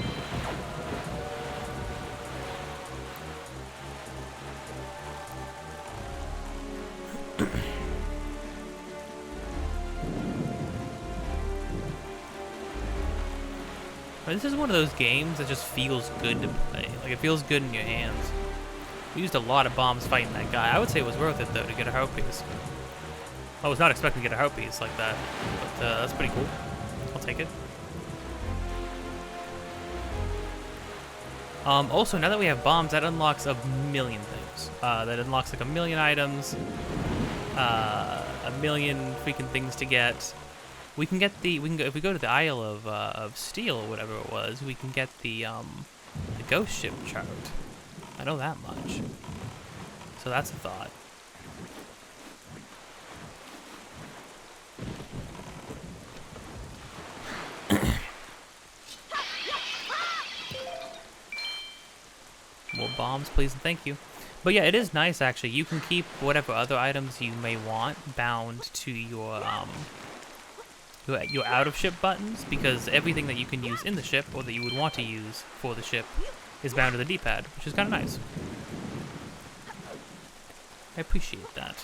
This is one of those games that just feels good to play. Like, it feels good in your hands. We used a lot of bombs fighting that guy. I would say it was worth it, though, to get a heart piece. I was not expecting to get a heart piece like that, but that's pretty cool. I'll take it. Also, now that we have bombs, that unlocks a million things. That unlocks like a million items, a million freaking things to get. We can get if we go to the Isle of Steel or whatever it was, we can get the ghost ship chart. I know that much. So that's a thought. More bombs, please and thank you. But yeah, it is nice actually. You can keep whatever other items you may want bound to your out of ship buttons, because everything that you can use in the ship or that you would want to use for the ship is bound to the D-pad, which is kind of nice. I appreciate that.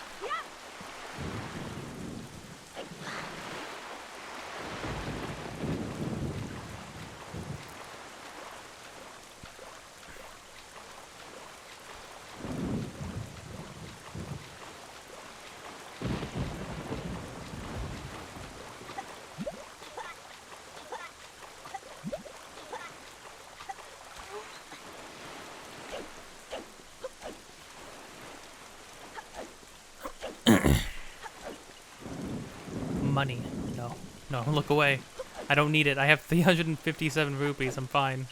Money. No. No, look away. I don't need it. I have 357 rupees. I'm fine.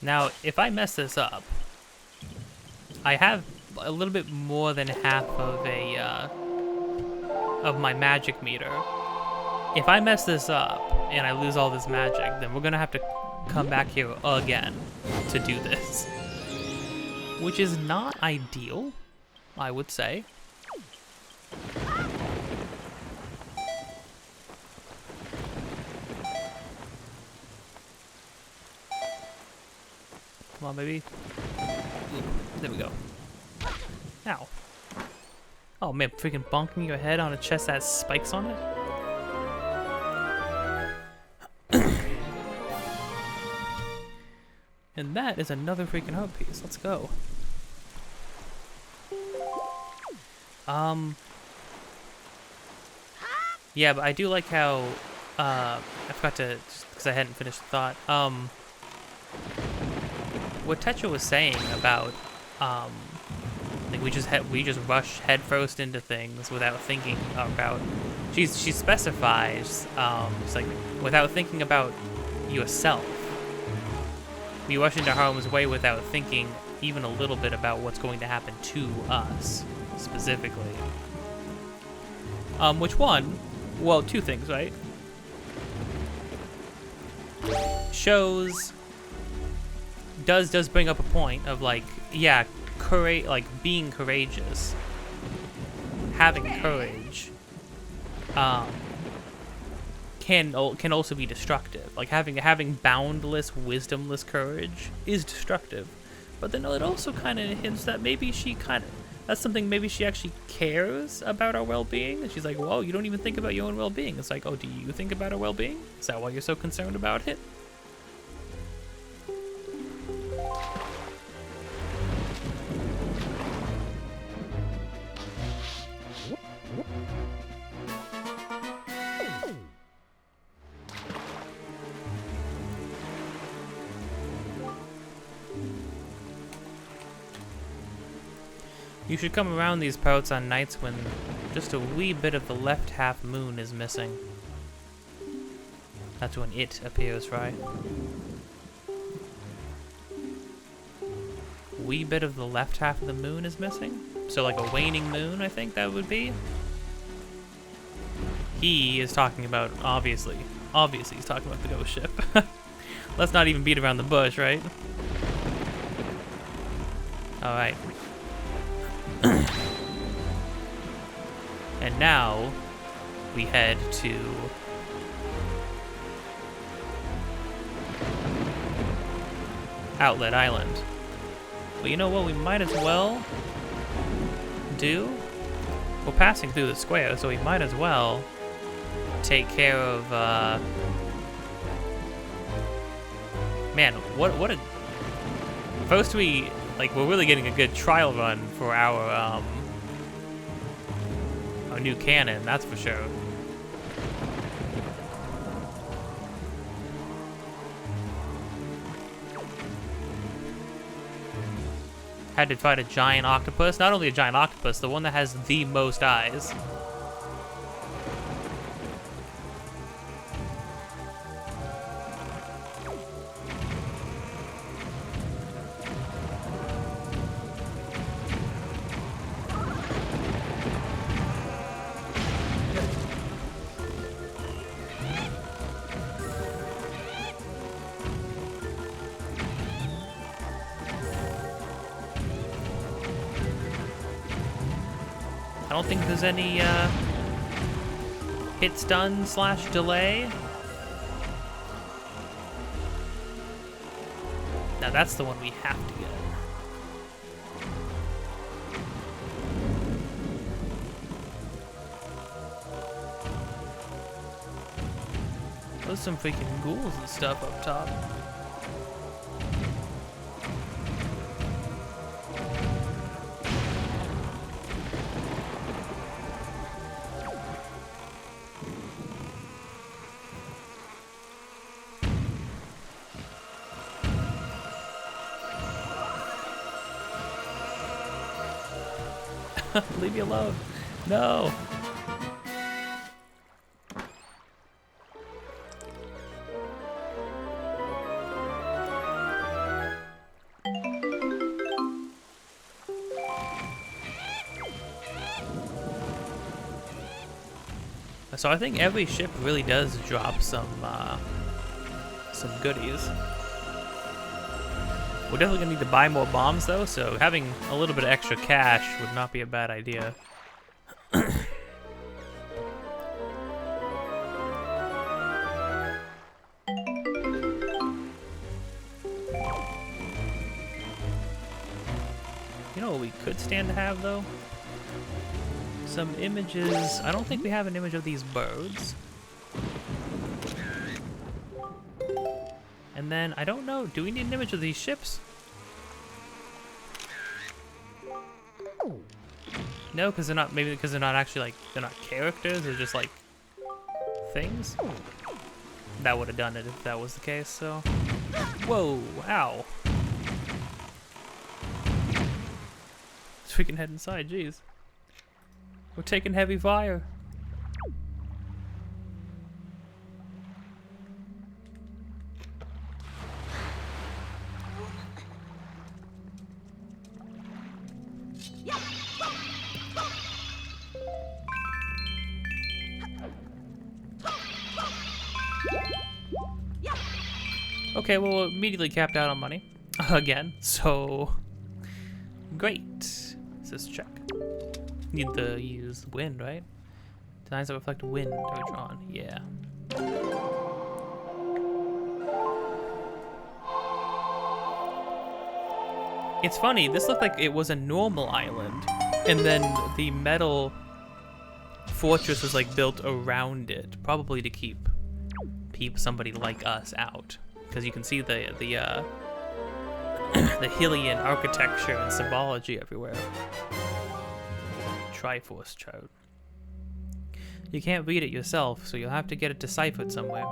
Now, if I mess this up, I have a little bit more than half of of my magic meter. If I mess this up and I lose all this magic, then we're gonna have to come back here again to do this, which is not ideal, I would say. Come on, baby. There we go. Ow. Oh man, freaking bonking your head on a chest that has spikes on it. And that is another freaking heart piece. Let's go. Yeah, but I do like how, I forgot to, because I hadn't finished the thought, what Tetra was saying about, like we just rush headfirst into things without thinking about, she specifies, it's like, without thinking about yourself. We rush into harm's way without thinking even a little bit about what's going to happen to us, specifically. Which one? Well, two things, right? Does bring up a point of like, yeah, courage, like being courageous, having courage, can also be destructive. Like having boundless, wisdomless courage is destructive. But then it also kind of hints that maybe that's something maybe she actually cares about our well-being. And she's like, whoa, you don't even think about your own well-being. It's like, oh, do you think about our well-being? Is that why you're so concerned about it? You should come around these parts on nights when just a wee bit of the left half moon is missing. That's when it appears, right? Wee bit of the left half of the moon is missing? So like a waning moon, I think that would be? He is talking about, obviously he's talking about the ghost ship. Let's not even beat around the bush, right? Alright. And now, we head to Outlet Island. But you know what we might as well do? We're passing through the square, so we might as well take care of, man, what a... First we're really getting a good trial run for our new cannon, that's for sure. Had to fight a giant octopus. Not only a giant octopus, the one that has the most eyes. I don't think there's any hit stun / delay. Now that's the one we have to get. There's some freaking ghouls and stuff up top. Leave me alone. No. So I think every ship really does drop some goodies. We're definitely gonna need to buy more bombs though, so having a little bit of extra cash would not be a bad idea. You know what we could stand to have though? Some images. I don't think we have an image of these birds. And then, I don't know, do we need an image of these ships? No, because they're not, maybe because they're not actually like, they're not characters, they're just like things? That would have done it if that was the case, so. Whoa, ow. So we can head inside, jeez. We're taking heavy fire. Okay, well, we're immediately capped out on money. Again, so... Great. Let's check. Need to use wind, right? Designs that reflect wind are drawn. Yeah. It's funny, this looked like it was a normal island, and then the metal fortress was like built around it, probably to keep somebody like us out. Because you can see the the Hylian architecture and symbology everywhere. Triforce chart. You can't read it yourself, so you'll have to get it deciphered somewhere.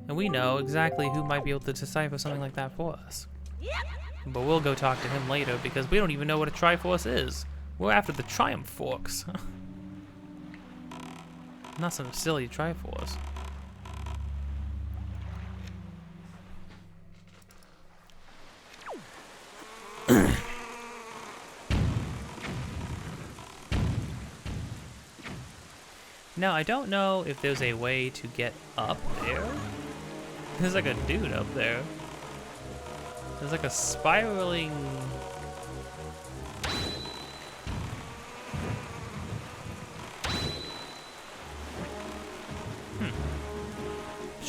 And we know exactly who might be able to decipher something like that for us. But we'll go talk to him later because we don't even know what a Triforce is. We're after the Triumph Forks. Not some silly Triforce. Now, I don't know if there's a way to get up there. There's like a dude up there. There's like a spiraling...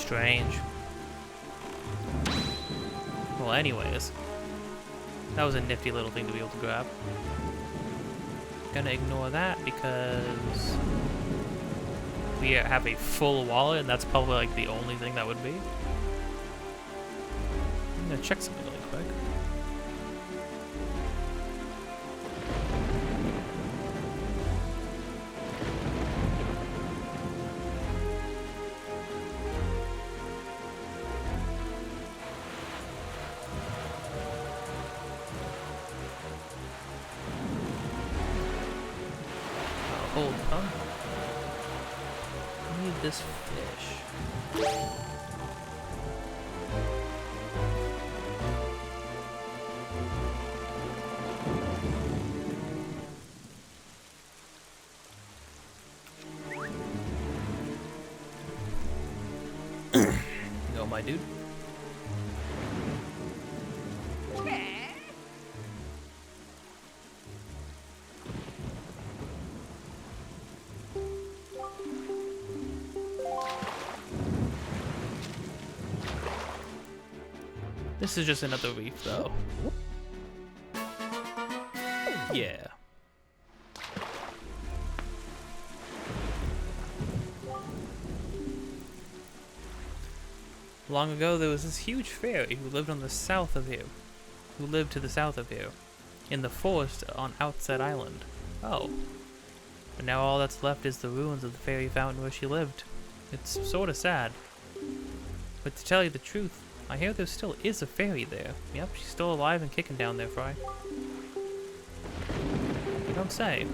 strange. Well, anyways. That was a nifty little thing to be able to grab. Gonna ignore that because we have a full wallet, and that's probably like the only thing that would be. I'm gonna check something really quick. Hold on. I need this fish. Go, my dude. This is just another reef, though. Yeah. Long ago, there was this huge fairy who lived on the south of here. Who lived to the south of here, in the forest on Outset Island. Oh. But now all that's left is the ruins of the fairy fountain where she lived. It's sorta sad. But to tell you the truth, I hear there still is a fairy there. Yep, she's still alive and kicking down there, Fry. You don't say.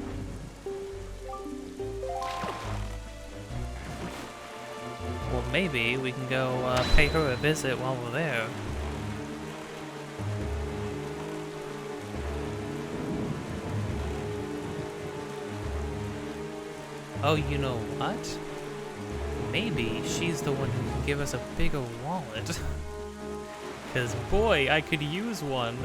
Well, maybe we can go pay her a visit while we're there. Oh, you know what? Maybe she's the one who can give us a bigger wallet. Because, boy, I could use one.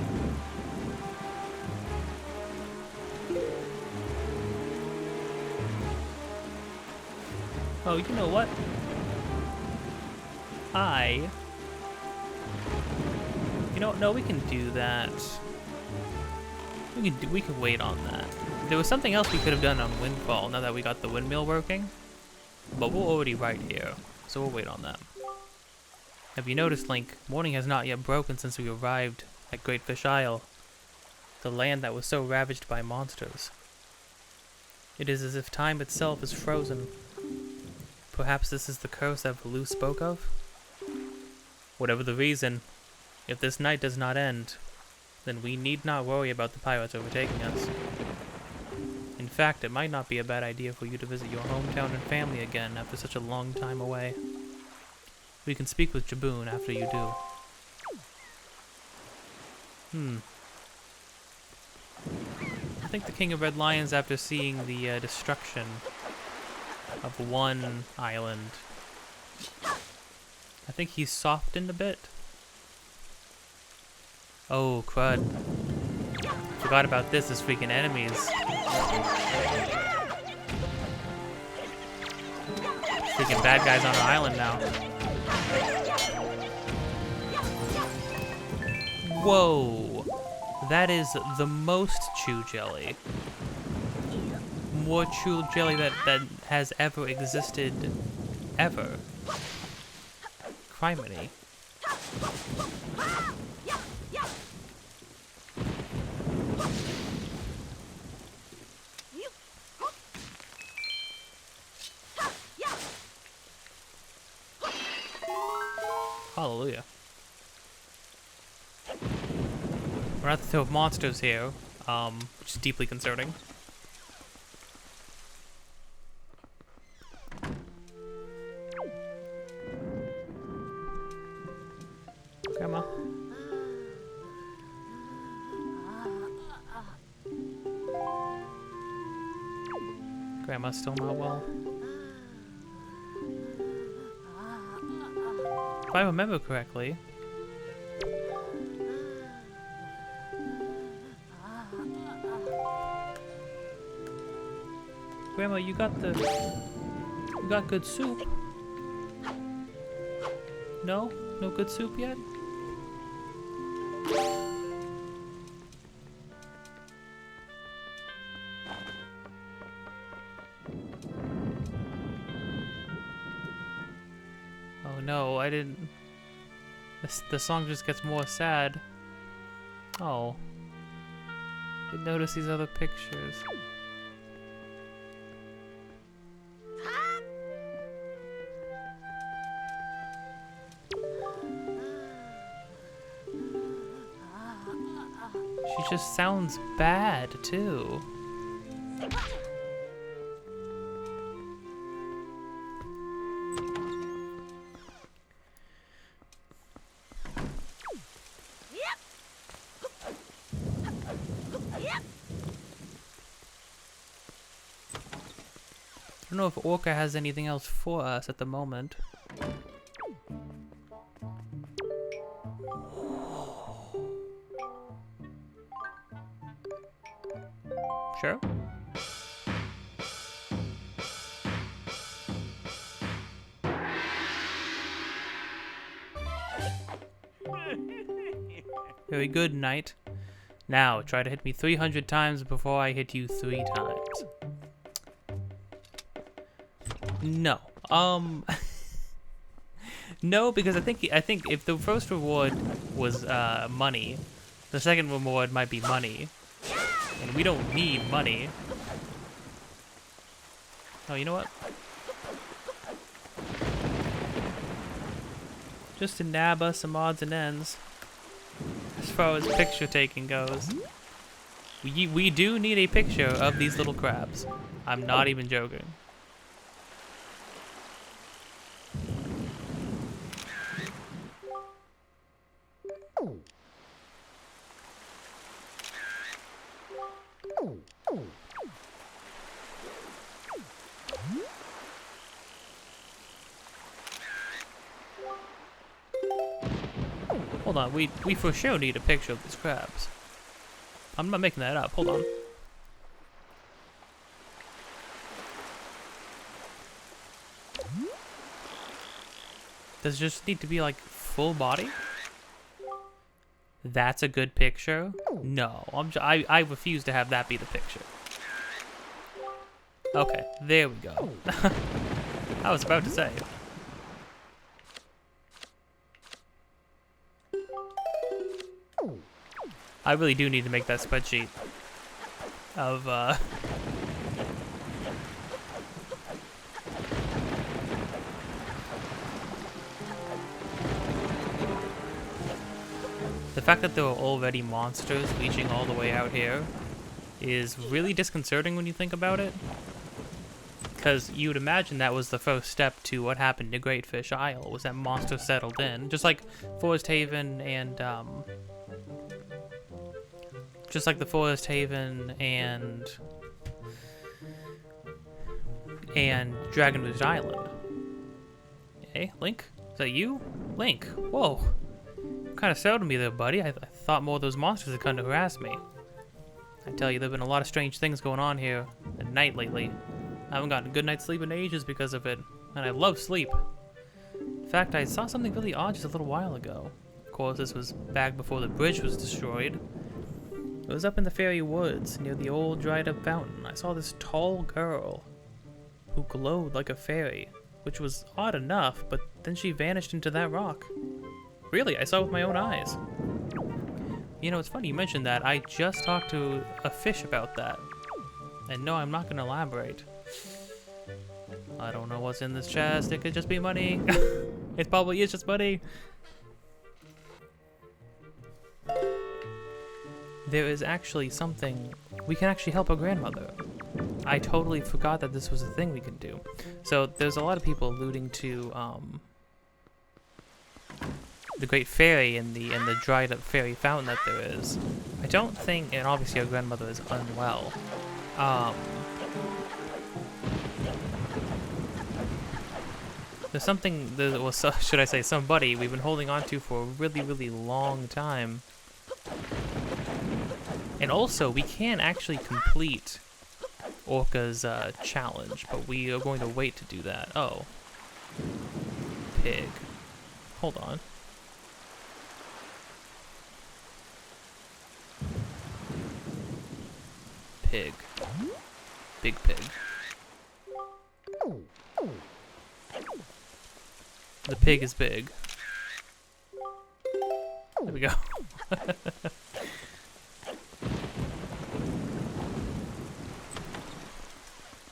Oh, you know what? You know, no, we can do that. We can wait on that. There was something else we could have done on Windfall now that we got the windmill working. But we're already right here, so we'll wait on that. Have you noticed, Link? Morning has not yet broken since we arrived at Great Fish Isle, the land that was so ravaged by monsters. It is as if time itself is frozen. Perhaps this is the curse that Baloo spoke of? Whatever the reason, if this night does not end, then we need not worry about the pirates overtaking us. In fact, it might not be a bad idea for you to visit your hometown and family again after such a long time away. We can speak with Jaboon after you do. I think the King of Red Lions, after seeing the destruction of one island, I think he's softened a bit. Oh, crud. Forgot about this as freaking enemies. Freaking bad guys on our island now. Whoa! That is the most chew jelly. More chew jelly that has ever existed. Ever. Criminy. Hallelujah. We're at the toe of monsters here, which is deeply concerning. Grandma. Grandma's still not well. If I remember correctly, Grandma, you got good soup. No? No good soup yet? Oh no, I didn't... The song just gets more sad. Oh. Didn't notice these other pictures. She just sounds bad, too. I don't know if Orca has anything else for us at the moment. Sure. Very good, Knight. Now, try to hit me 300 times before I hit you 3 times. No. No, because I think if the first reward was money, the second reward might be money. And we don't need money. Oh, you know what? Just to nab us some odds and ends. As far as picture taking goes. We do need a picture of these little crabs. I'm not even joking. Hold on, we for sure need a picture of these crabs. I'm not making that up, hold on. Does it just need to be like full body? That's a good picture? No, I refuse to have that be the picture. Okay, there we go. I was about to say. I really do need to make that spreadsheet of, the fact that there are already monsters reaching all the way out here is really disconcerting when you think about it. Because you would imagine that was the first step to what happened to Great Fish Isle, was that monsters settled in. Just like Forest Haven and, just like the Forest Haven and Dragon Rouge Island. Hey, Link? Is that you? Link, whoa. Kind of startled me there, buddy. I thought more of those monsters had come to harass me. I tell you, there have been a lot of strange things going on here at night lately. I haven't gotten a good night's sleep in ages because of it, and I love sleep. In fact, I saw something really odd just a little while ago. Of course, this was back before the bridge was destroyed. It was up in the fairy woods, near the old dried-up fountain. I saw this tall girl who glowed like a fairy, which was odd enough, but then she vanished into that rock. Really, I saw it with my own eyes. You know, it's funny you mentioned that. I just talked to a fish about that. And no, I'm not going to elaborate. I don't know what's in this chest. It could just be money. It probably is just money. There is actually something, we can actually help our grandmother. I totally forgot that this was a thing we can do. So there's a lot of people alluding to the Great Fairy and the dried up fairy fountain that there is. I don't think, and obviously our grandmother is unwell. There's something, well, should I say somebody we've been holding on to for a really, really long time. And also, we can actually complete Orca's challenge, but we are going to wait to do that. Oh. Pig. Hold on. Pig. Big pig. The pig is big. There we go.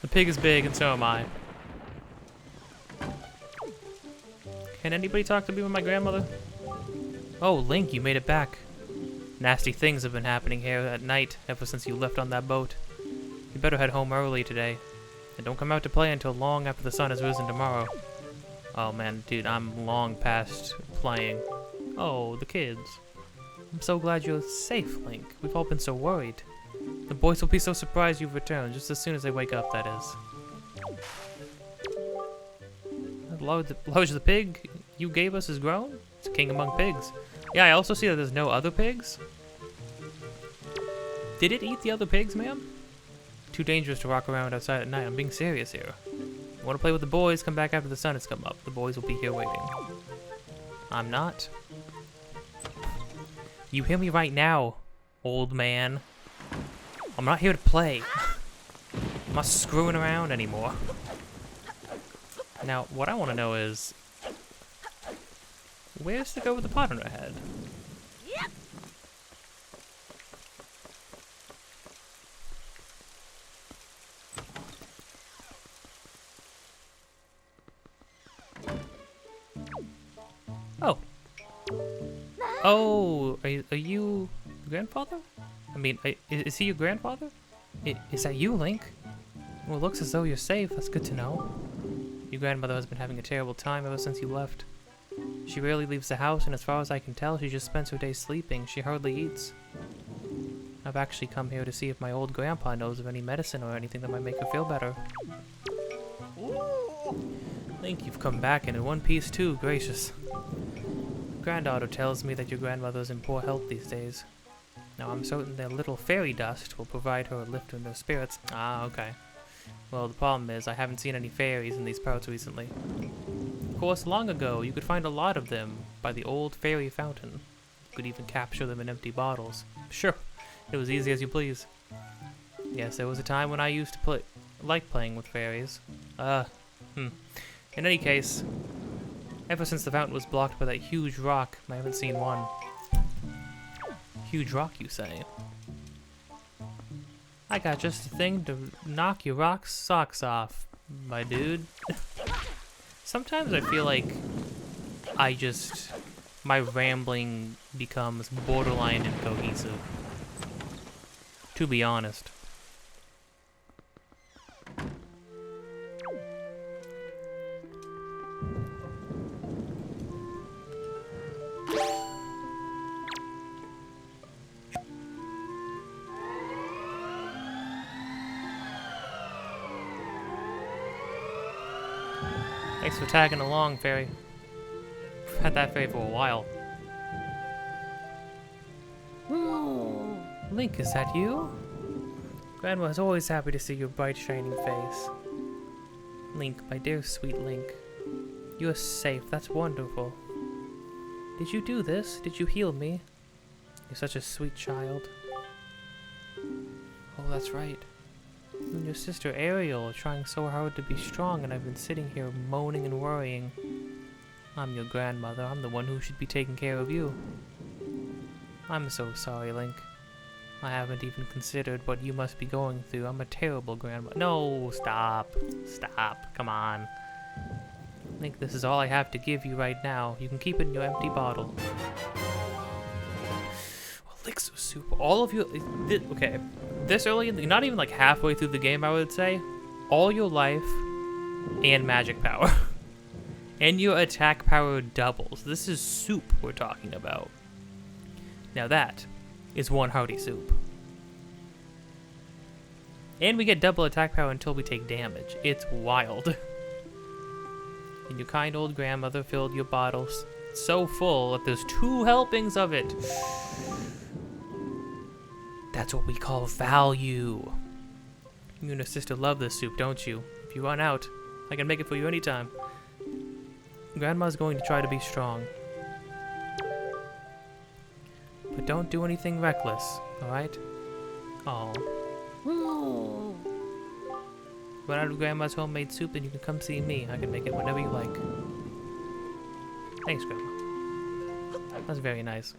The pig is big and so am I. Can anybody talk to me with my grandmother? Oh, Link, you made it back. Nasty things have been happening here at night ever since you left on that boat. You better head home early today. And don't come out to play until long after the sun has risen tomorrow. Oh man, dude, I'm long past playing. Oh, the kids. I'm so glad you're safe, Link. We've all been so worried. The boys will be so surprised you've returned, just as soon as they wake up, that is. Lodge the pig you gave us is grown? It's a king among pigs. Yeah, I also see that there's no other pigs. Did it eat the other pigs, ma'am? Too dangerous to walk around outside at night. I'm being serious here. You want to play with the boys? Come back after the sun has come up. The boys will be here waiting. I'm not. You hear me right now, old man. I'm not here to play. I'm not screwing around anymore. Now, what I want to know is, where's the girl with the pot on her head? Yep. Oh. Oh, are you your grandfather? I mean, is he your grandfather? Is that you, Link? Well, it looks as though you're safe. That's good to know. Your grandmother has been having a terrible time ever since you left. She rarely leaves the house, and as far as I can tell, she just spends her days sleeping. She hardly eats. I've actually come here to see if my old grandpa knows of any medicine or anything that might make her feel better. Link, you've come back and in one piece too, gracious. Granddaughter tells me that your grandmother's in poor health these days. Now I'm certain that little fairy dust will provide her a lift in her spirits. Ah, okay. Well, the problem is I haven't seen any fairies in these parts recently. Of course, long ago, you could find a lot of them by the old fairy fountain. You could even capture them in empty bottles. Sure, it was easy as you please. Yes, there was a time when I used to like playing with fairies. In any case, ever since the fountain was blocked by that huge rock, I haven't seen one. Huge rock, you say? I got just the thing to knock your rock socks off, my dude. Sometimes I feel like my rambling becomes borderline incohesive. To be honest. Thanks for tagging along, Fairy. I've had that fairy for a while. Ooh, Link, is that you? Grandma is always happy to see your bright, shining face. Link, my dear sweet Link. You are safe, that's wonderful. Did you do this? Did you heal me? You're such a sweet child. Oh, that's right. You and your sister Ariel are trying so hard to be strong, and I've been sitting here moaning and worrying. I'm your grandmother. I'm the one who should be taking care of you. I'm so sorry, Link. I haven't even considered what you must be going through. I'm a terrible grandmother. No, stop. Stop. Come on. Link, this is all I have to give you right now. You can keep it in your empty bottle. Link's so super. All of you. Okay. This early, not even like halfway through the game, I would say. All your life and magic power. And your attack power doubles. This is soup we're talking about. Now that is one hearty soup. And we get double attack power until we take damage. It's wild. And your kind old grandmother filled your bottles so full that there's 2 helpings of it. That's what we call value. You and your sister love this soup, don't you? If you run out, I can make it for you anytime. Grandma's going to try to be strong. But don't do anything reckless, alright? Oh. Run out of Grandma's homemade soup and you can come see me. I can make it whenever you like. Thanks, Grandma. That's very nice.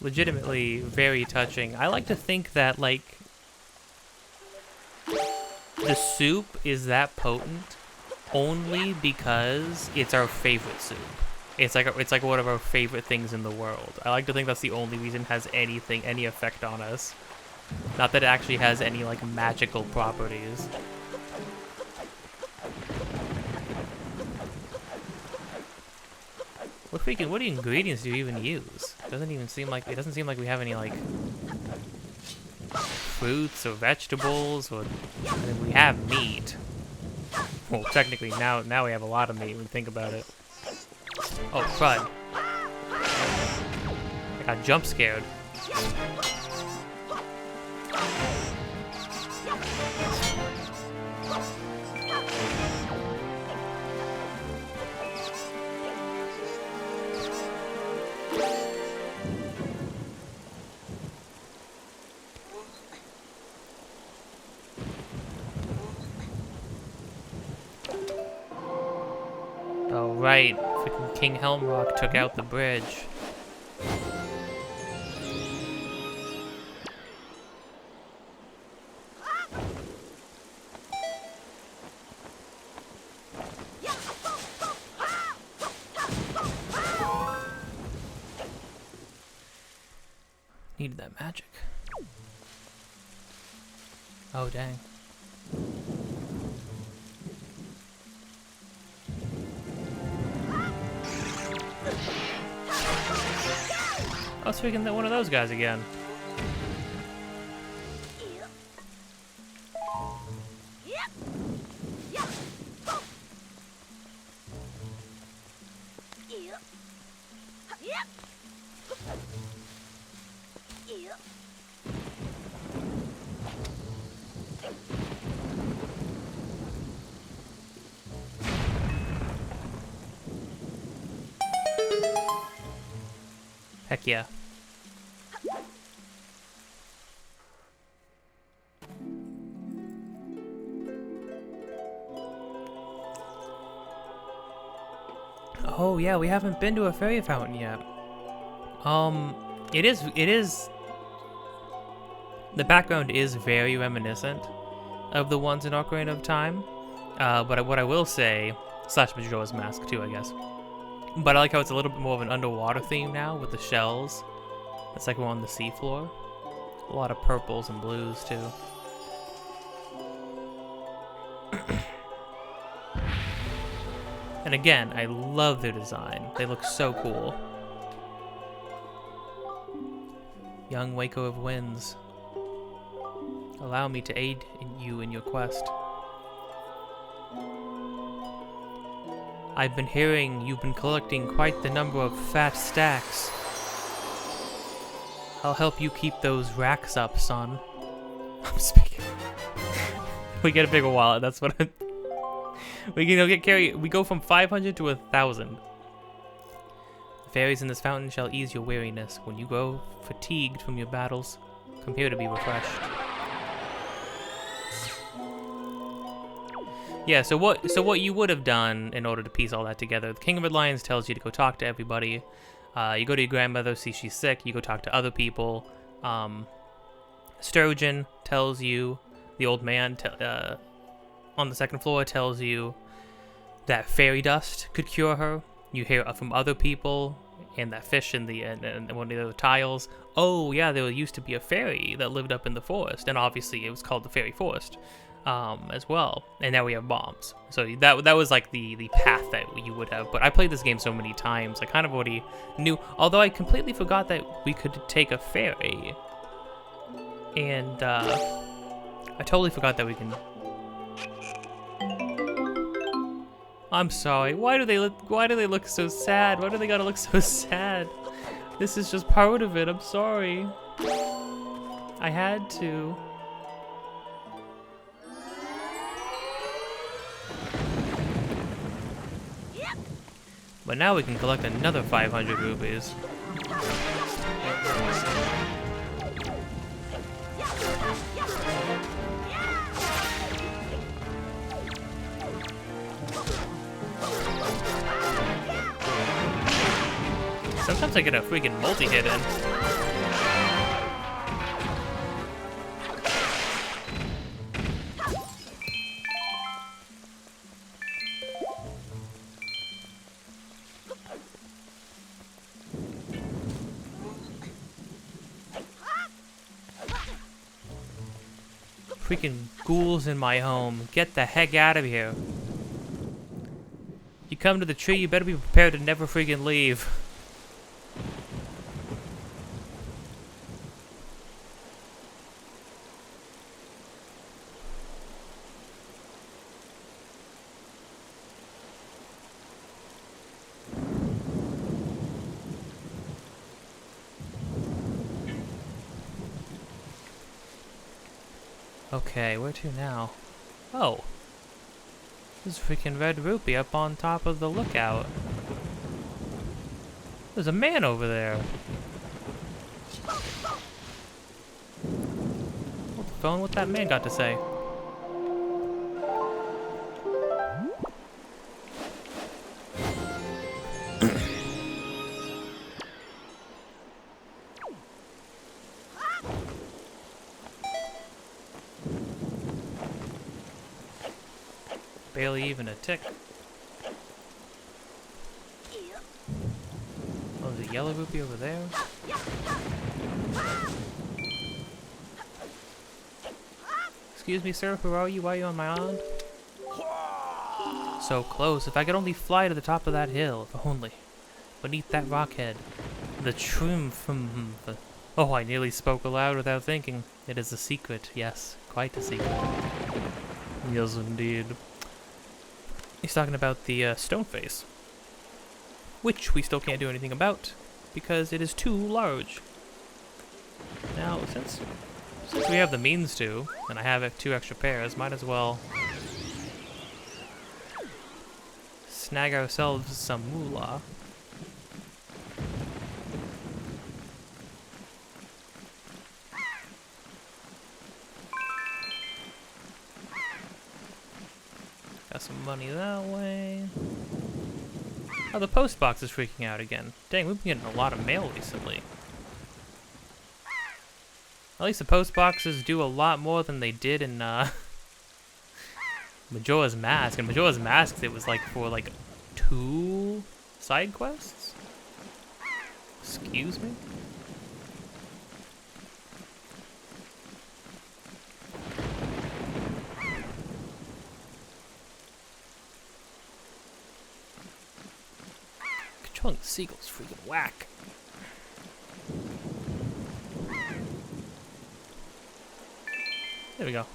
Legitimately very touching. I like to think that, like, the soup is that potent only because it's our favorite soup. It's like one of our favorite things in the world. I like to think that's the only reason it has anything, any effect on us. Not that it actually has any, like, magical properties. What ingredients do you even use? It doesn't seem like we have any, like, fruits or vegetables, or I mean, we have meat. Well, technically now we have a lot of meat when you think about it. Oh, crud. I got jump scared. Oh, right. Freaking King Helmrock took out the bridge. Needed that magic. Oh, dang. I was freaking one of those guys again. Heck yeah. Oh yeah, we haven't been to a fairy fountain yet. It is, the background is very reminiscent of the ones in Ocarina of Time. But what I will say, slash Majora's Mask too, I guess. But I like how it's a little bit more of an underwater theme now with the shells. It's like we're on the seafloor. A lot of purples and blues too. And again, I love their design. They look so cool. Young Waker of Winds, allow me to aid you in your quest. I've been hearing you've been collecting quite the number of fat stacks. I'll help you keep those racks up, son. I'm speaking. We get a bigger wallet, that's what I... We go from 500 to 1,000. The fairies in this fountain shall ease your weariness. When you grow fatigued from your battles, come here to be refreshed. Yeah, so what you would have done in order to piece all that together, the King of Red Lions tells you to go talk to everybody. You go to your grandmother, see she's sick, you go talk to other people. Sturgeon tells you, the old man on the second floor tells you that fairy dust could cure her. You hear from other people, and that fish in the and one of the other tiles. Oh yeah, there used to be a fairy that lived up in the forest, and obviously it was called the Fairy Forest as well. And now we have bombs. So that was like the path that you would have. But I played this game so many times, I kind of already knew. Although I completely forgot that we could take a ferry, and I totally forgot that we can. I'm sorry. Why do they look so sad? Why do they gotta look so sad? This is just part of it, I'm sorry. I had to. But now we can collect another 500 rupees. Sometimes I get a freaking multi-hit in. Freaking ghouls in my home. Get the heck out of here. You come to the tree, you better be prepared to never freaking leave. Okay, where to now? Oh. There's a freaking red rupee up on top of the lookout. There's a man over there. Hold the phone, what that man got to say? Barely even a tick. Oh, there's a yellow rupee over there. Excuse me, sir, who are you? Why are you on my island? So close. If I could only fly to the top of that hill, if only. Beneath that rock head. The trim from the... Oh, I nearly spoke aloud without thinking. It is a secret, yes. Quite a secret. Yes, indeed. He's talking about the stone face, which we still can't do anything about because it is too large. Now, since we have the means to, and I have 2 extra pairs, might as well snag ourselves some moolah. Got some money that way. Oh, the post box is freaking out again. Dang, we've been getting a lot of mail recently. At least the post boxes do a lot more than they did in Majora's Mask. In Majora's Mask, it was like for like 2 side quests? Excuse me? Controlling the seagulls freaking whack. There we go.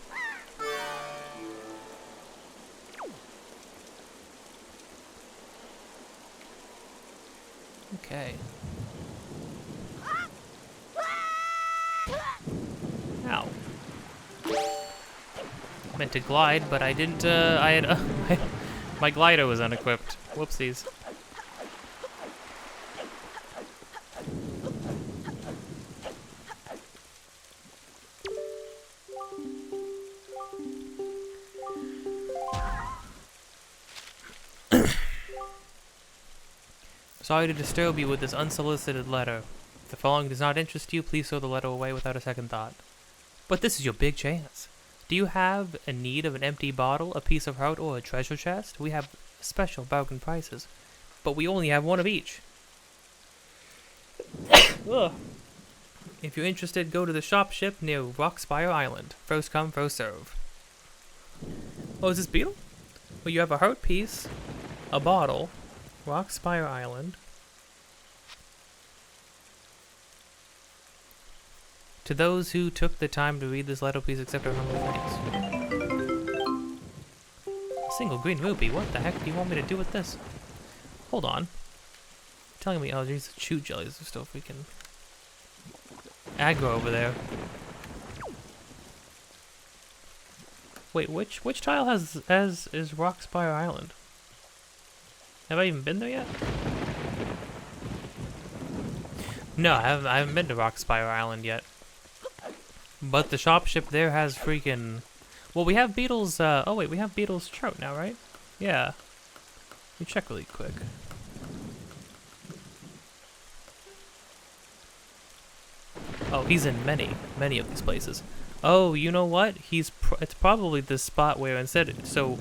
Okay. Ow. Meant to glide, but I didn't, I had, my glider was unequipped. Whoopsies. Sorry to disturb you with this unsolicited letter. If the following does not interest you, please throw the letter away without a second thought. But this is your big chance. Do you have a need of an empty bottle, a piece of heart, or a treasure chest? We have special bargain prices, but we only have 1 of each. Ugh. If you're interested, go to the shop ship near Rockspire Island. First come, first serve. Oh, is this Beetle? Well, you have a heart piece, a bottle, Rockspire Island. To those who took the time to read this letter, please accept our humble thanks. A single green rupee? What the heck do you want me to do with this? Hold on. telling me, oh, these chew jellies are still freaking aggro over there. Wait, which tile is Rock Spire Island? Have I even been there yet? No, I haven't been to Rock Spire Island yet. But the shop ship there has freaking... Well, we have Beetle's, oh wait, we have Beetle's trout now, right? Yeah. Let me check really quick. Oh, he's in many of these places. Oh, you know what? It's probably this spot where instead, so...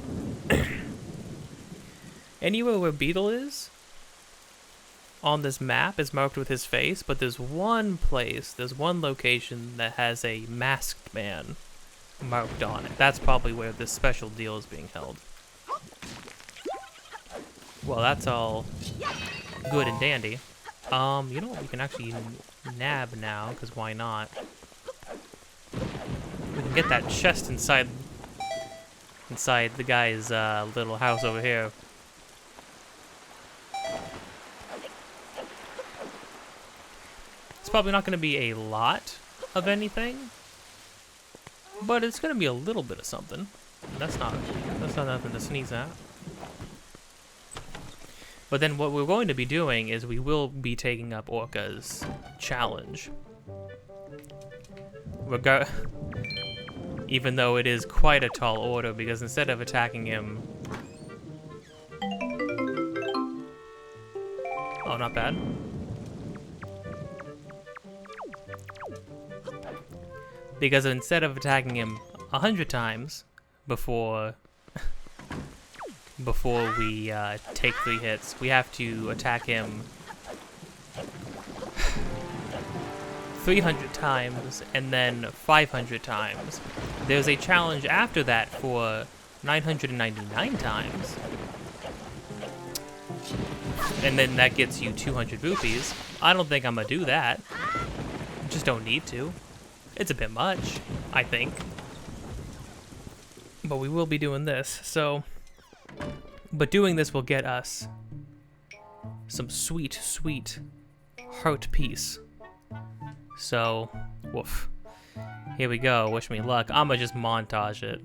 anywhere where Beetle is on this map is marked with his face, but there's one location that has a masked man marked on it. That's probably where this special deal is being held. Well, that's all good and dandy. You know what? We can actually nab now, because why not? We can get that chest inside the guy's little house over here. It's probably not going to be a lot of anything, but it's going to be a little bit of something. That's not nothing to sneeze at. But then what we're going to be doing is we will be taking up Orca's challenge. Even though it is quite a tall order, because instead of attacking him... Oh, not bad. Because instead of attacking him 100 times before we take 3 hits, we have to attack him 300 times and then 500 times. There's a challenge after that for 999 times. And then that gets you 200 rupees. I don't think I'm gonna do that. Just don't need to. It's a bit much, I think. But we will be doing this, so... But doing this will get us some sweet, sweet heart peace. So, woof. Here we go. Wish me luck. I'ma just montage it.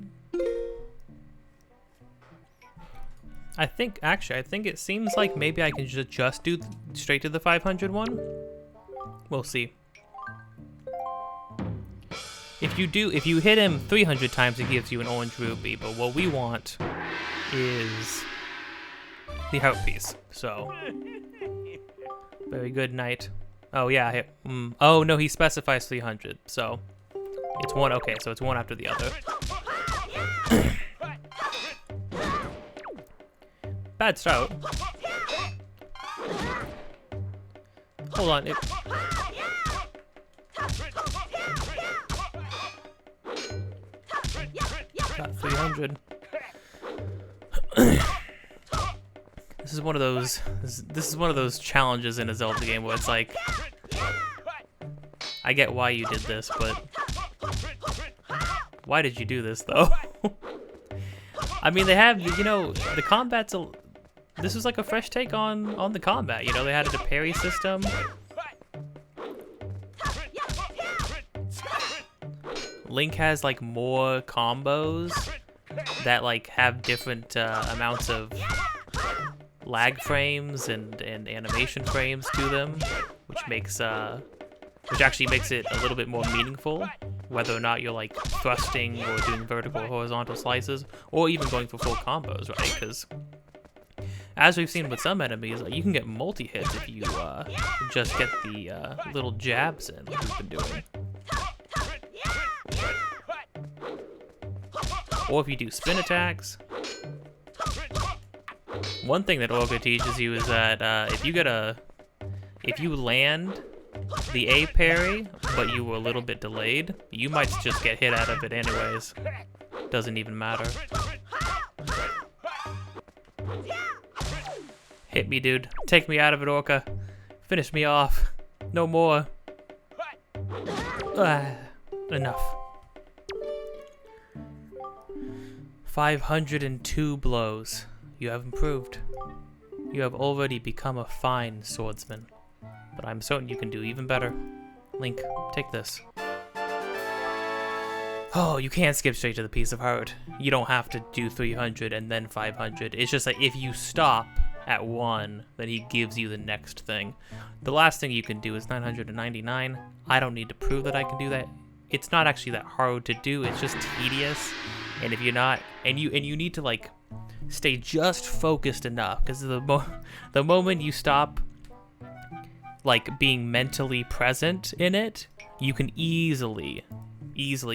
I think it seems like maybe I can just do straight to the 500 one. We'll see. If you hit him 300 times, it gives you an orange rupee. But what we want is the heart piece. So, very good, knight. Oh yeah. Oh no, he specifies 300. So it's one. Okay, so it's one after the other. Bad start. Hold on. Got 300. This is one of those. This is one of those challenges in a Zelda game where it's like, I get why you did this, but why did you do this though? I mean, they have, you know, the combat's a. This is like a fresh take on the combat. You know, they added a parry system. Link has like more combos that like have different amounts of lag frames and animation frames to them, which actually makes it a little bit more meaningful, whether or not you're like thrusting or doing vertical or horizontal slices, or even going for full combos, right? Because as we've seen with some enemies, you can get multi-hits if you just get the little jabs in, like we've been doing. Or if you do spin attacks. One thing that Orca teaches you is that if you land the A parry, but you were a little bit delayed, you might just get hit out of it anyways. Doesn't even matter. Hit me, dude. Take me out of it, Orca. Finish me off. No more. Enough. 502 blows. You have improved. You have already become a fine swordsman, but I'm certain you can do even better. Link, take this. Oh, you can't skip straight to the piece of heart. You don't have to do 300 and then 500. It's just like if you stop at 1, then he gives you the next thing. The last thing you can do is 999. I don't need to prove that I can do that. It's not actually that hard to do. It's just tedious. And if you're not, and you need to like stay just focused enough, because the moment you stop like being mentally present in it, you can easily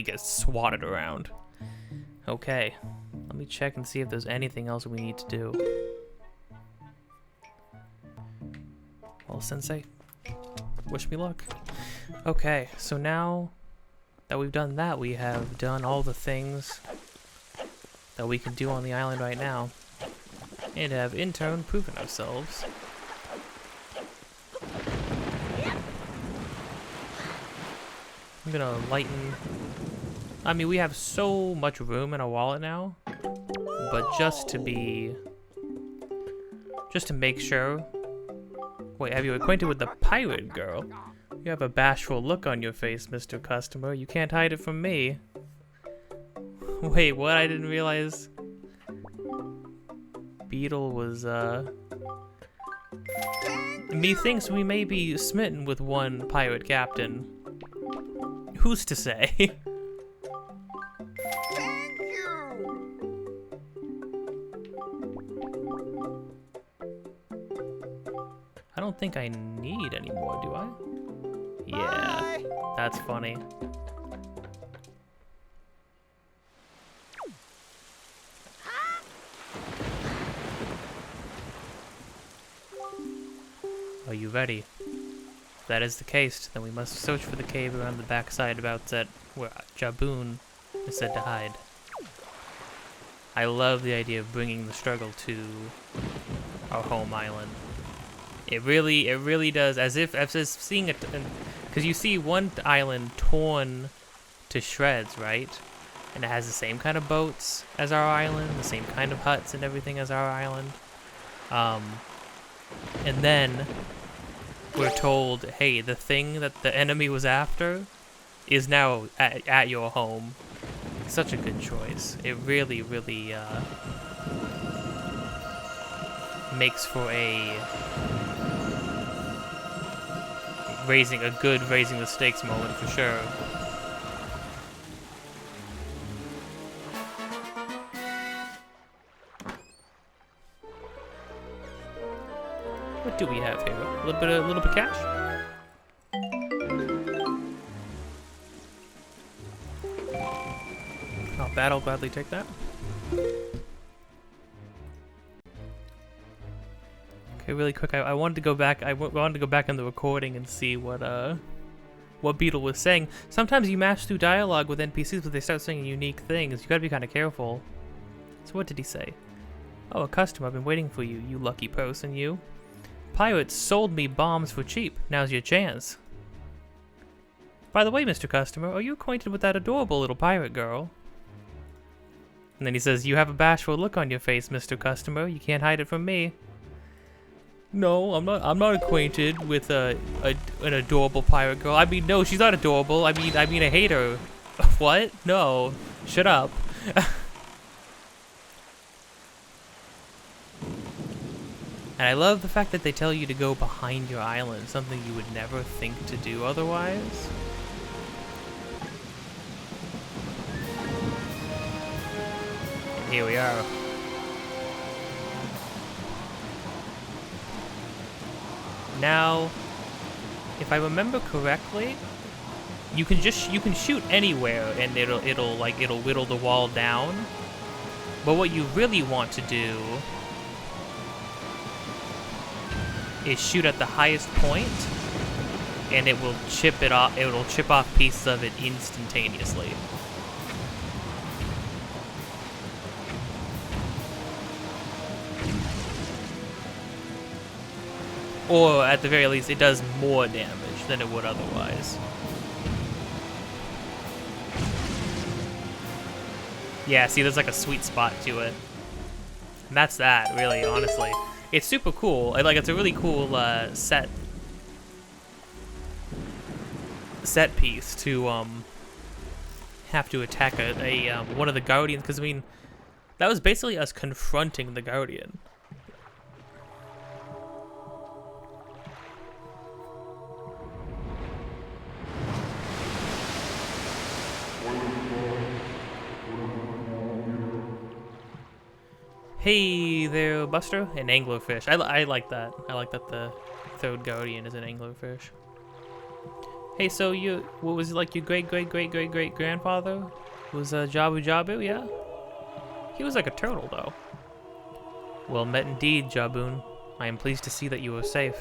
get swatted around. Okay, let me check and see if there's anything else we need to do. Well, Sensei, wish me luck. Okay, so now that we've done that, we have done all the things that we can do on the island right now, and have in turn proven ourselves. I'm gonna lighten. I mean, we have so much room in our wallet now, but just to make sure. Wait, have you acquainted with the pirate girl? You have a bashful look on your face, Mr. Customer. You can't hide it from me. Wait, what? I didn't realize Beetle was, Methinks we may be smitten with one pirate captain. Who's to say? Thank you. I don't think I need any more, do I? Yeah, Bye. that's funny. Are you ready? If that is the case, then we must search for the cave around the backside of Outset, where Jaboon is said to hide. I love the idea of bringing the struggle to our home island. It really does, as if seeing it, because you see one island torn to shreds, right? And it has the same kind of boats as our island, the same kind of huts and everything as our island. And then we're told, hey, the thing that the enemy was after is now at your home. Such a good choice. It really makes for a raising the stakes moment for sure. What do we have here? A little bit of cash. Not bad. I'll gladly take that. Okay, really quick. I wanted to go back. I wanted to go back on the recording and see what Beetle was saying. Sometimes you mash through dialogue with NPCs, but they start saying unique things. You gotta be kind of careful. So what did he say? Oh, a customer. I've been waiting for you. You lucky person, you. Pirates sold me bombs for cheap. Now's your chance. By the way, Mr. Customer, are you acquainted with that adorable little pirate girl? And then he says, you have a bashful look on your face, Mr. Customer. You can't hide it from me. No, I'm not acquainted with an adorable pirate girl. I mean, no, she's not adorable. I mean, I hate her. What? No. Shut up. And I love the fact that they tell you to go behind your island, something you would never think to do otherwise. And here we are. Now, if I remember correctly, you can shoot anywhere and it'll whittle the wall down. But what you really want to do is shoot at the highest point, and it will chip it off. It will chip off pieces of it instantaneously. Or at the very least, it does more damage than it would otherwise. Yeah, see, there's like a sweet spot to it. And that's that, really, honestly. It's super cool. Like, it's a really cool set piece to have to attack a one of the Guardians, because I mean, that was basically us confronting the Guardian. Hey there, Buster. An anglerfish. I like that. I like that the third Guardian is an anglerfish. Hey, so what was it, like your great-great-great-great-great-grandfather? Was Jabu Jabu, yeah? He was like a turtle, though. Well met indeed, Jaboon. I am pleased to see that you are safe.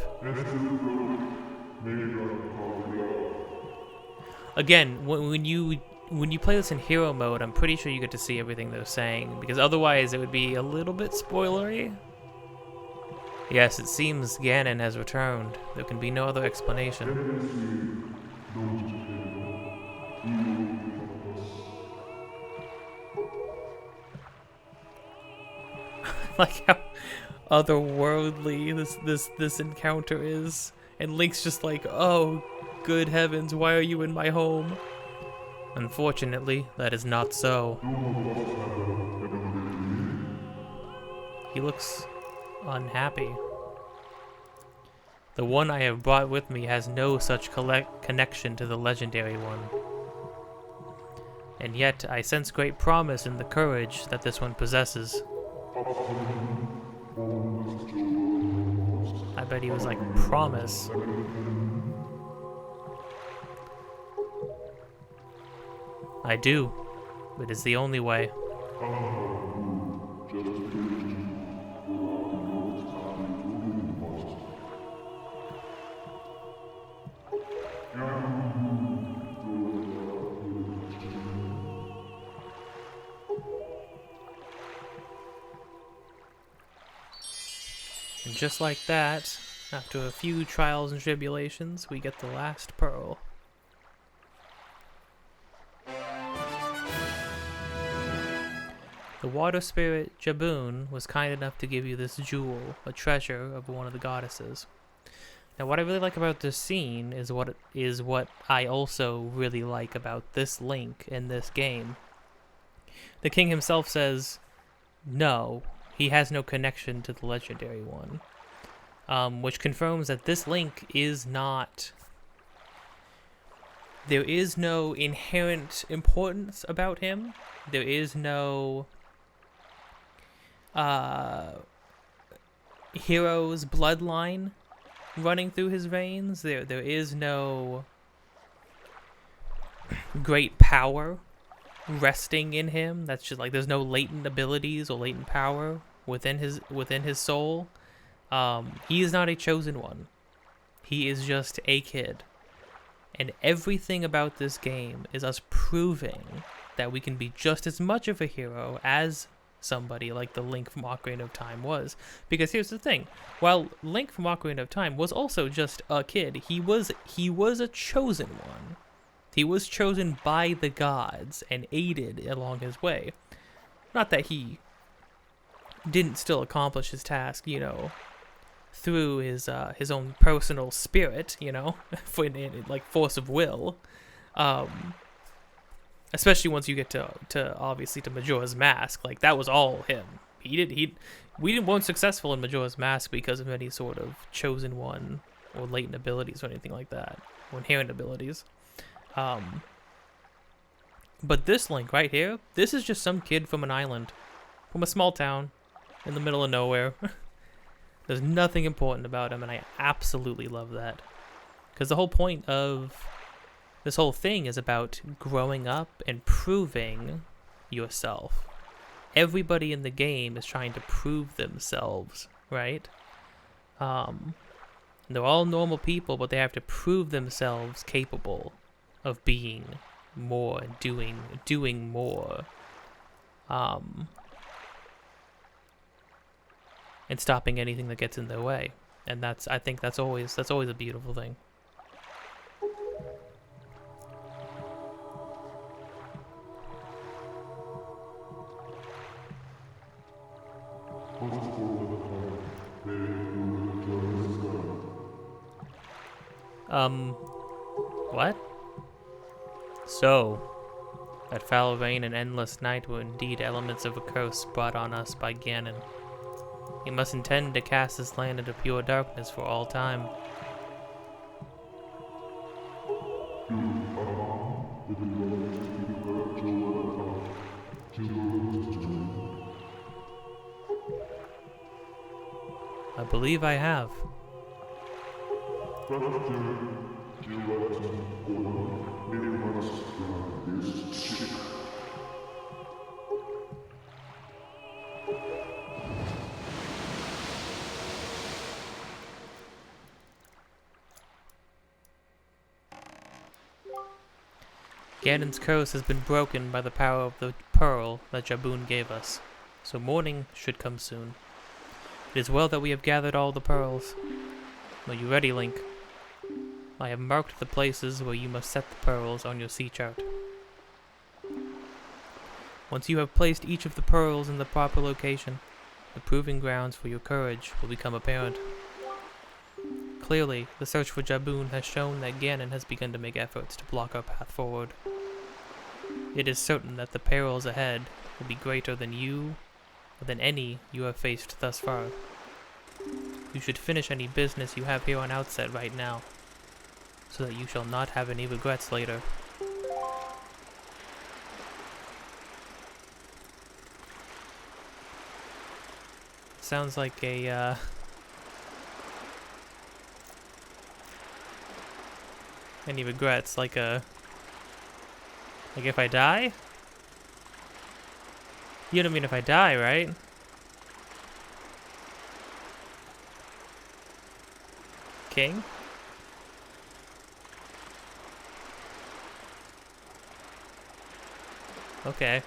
Again, when you play this in hero mode, I'm pretty sure you get to see everything they're saying, because otherwise it would be a little bit spoilery. Yes, it seems Ganon has returned. There can be no other explanation. Like how otherworldly this encounter is, and Link's just like, oh, good heavens, why are you in my home? Unfortunately, that is not so. He looks unhappy. The one I have brought with me has no such connection to the legendary one. And yet, I sense great promise in the courage that this one possesses. I bet he was like, promise. I do. It is the only way. And just like that, after a few trials and tribulations, we get the last pearl. The water spirit Jaboon was kind enough to give you this jewel, a treasure of one of the goddesses. Now, what I really like about this scene is what I also really like about this Link in this game. The king himself says, no, he has no connection to the legendary one, which confirms that this Link is not... There is no inherent importance about him. There is no hero's bloodline running through his veins. There is no great power resting in him. That's just like, there's no latent abilities or latent power within his soul. He is not a chosen one. He is just a kid. And everything about this game is us proving that we can be just as much of a hero as somebody like the Link from Ocarina of Time was. Because here's the thing, while Link from Ocarina of Time was also just a kid, he was a chosen one. He was chosen by the gods and aided along his way. Not that he didn't still accomplish his task, you know, through his own personal spirit, you know, like force of will. Especially once you get to obviously to Majora's Mask, like that was all him. We weren't successful in Majora's Mask because of any sort of chosen one or latent abilities or anything like that, or inherent abilities. But this Link right here, this is just some kid from an island, from a small town in the middle of nowhere. There's nothing important about him, and I absolutely love that. Because the whole point of this whole thing is about growing up and proving yourself. Everybody in the game is trying to prove themselves, right? They're all normal people, but they have to prove themselves capable of being more and doing more. And stopping anything that gets in their way. And I think that's always a beautiful thing. What? So, that foul rain and endless night were indeed elements of a curse brought on us by Ganon. He must intend to cast this land into pure darkness for all time. I believe I have. Ganon's curse has been broken by the power of the pearl that Jaboon gave us, so morning should come soon. It is well that we have gathered all the pearls. Are you ready, Link? I have marked the places where you must set the pearls on your sea chart. Once you have placed each of the pearls in the proper location, the proving grounds for your courage will become apparent. Clearly, the search for Jaboon has shown that Ganon has begun to make efforts to block our path forward. It is certain that the perils ahead will be greater than you, or than any you have faced thus far. You should finish any business you have here on Outset right now, so that you shall not have any regrets later. Sounds like a, any regrets, like if I die? You don't mean if I die, right? King? Okay.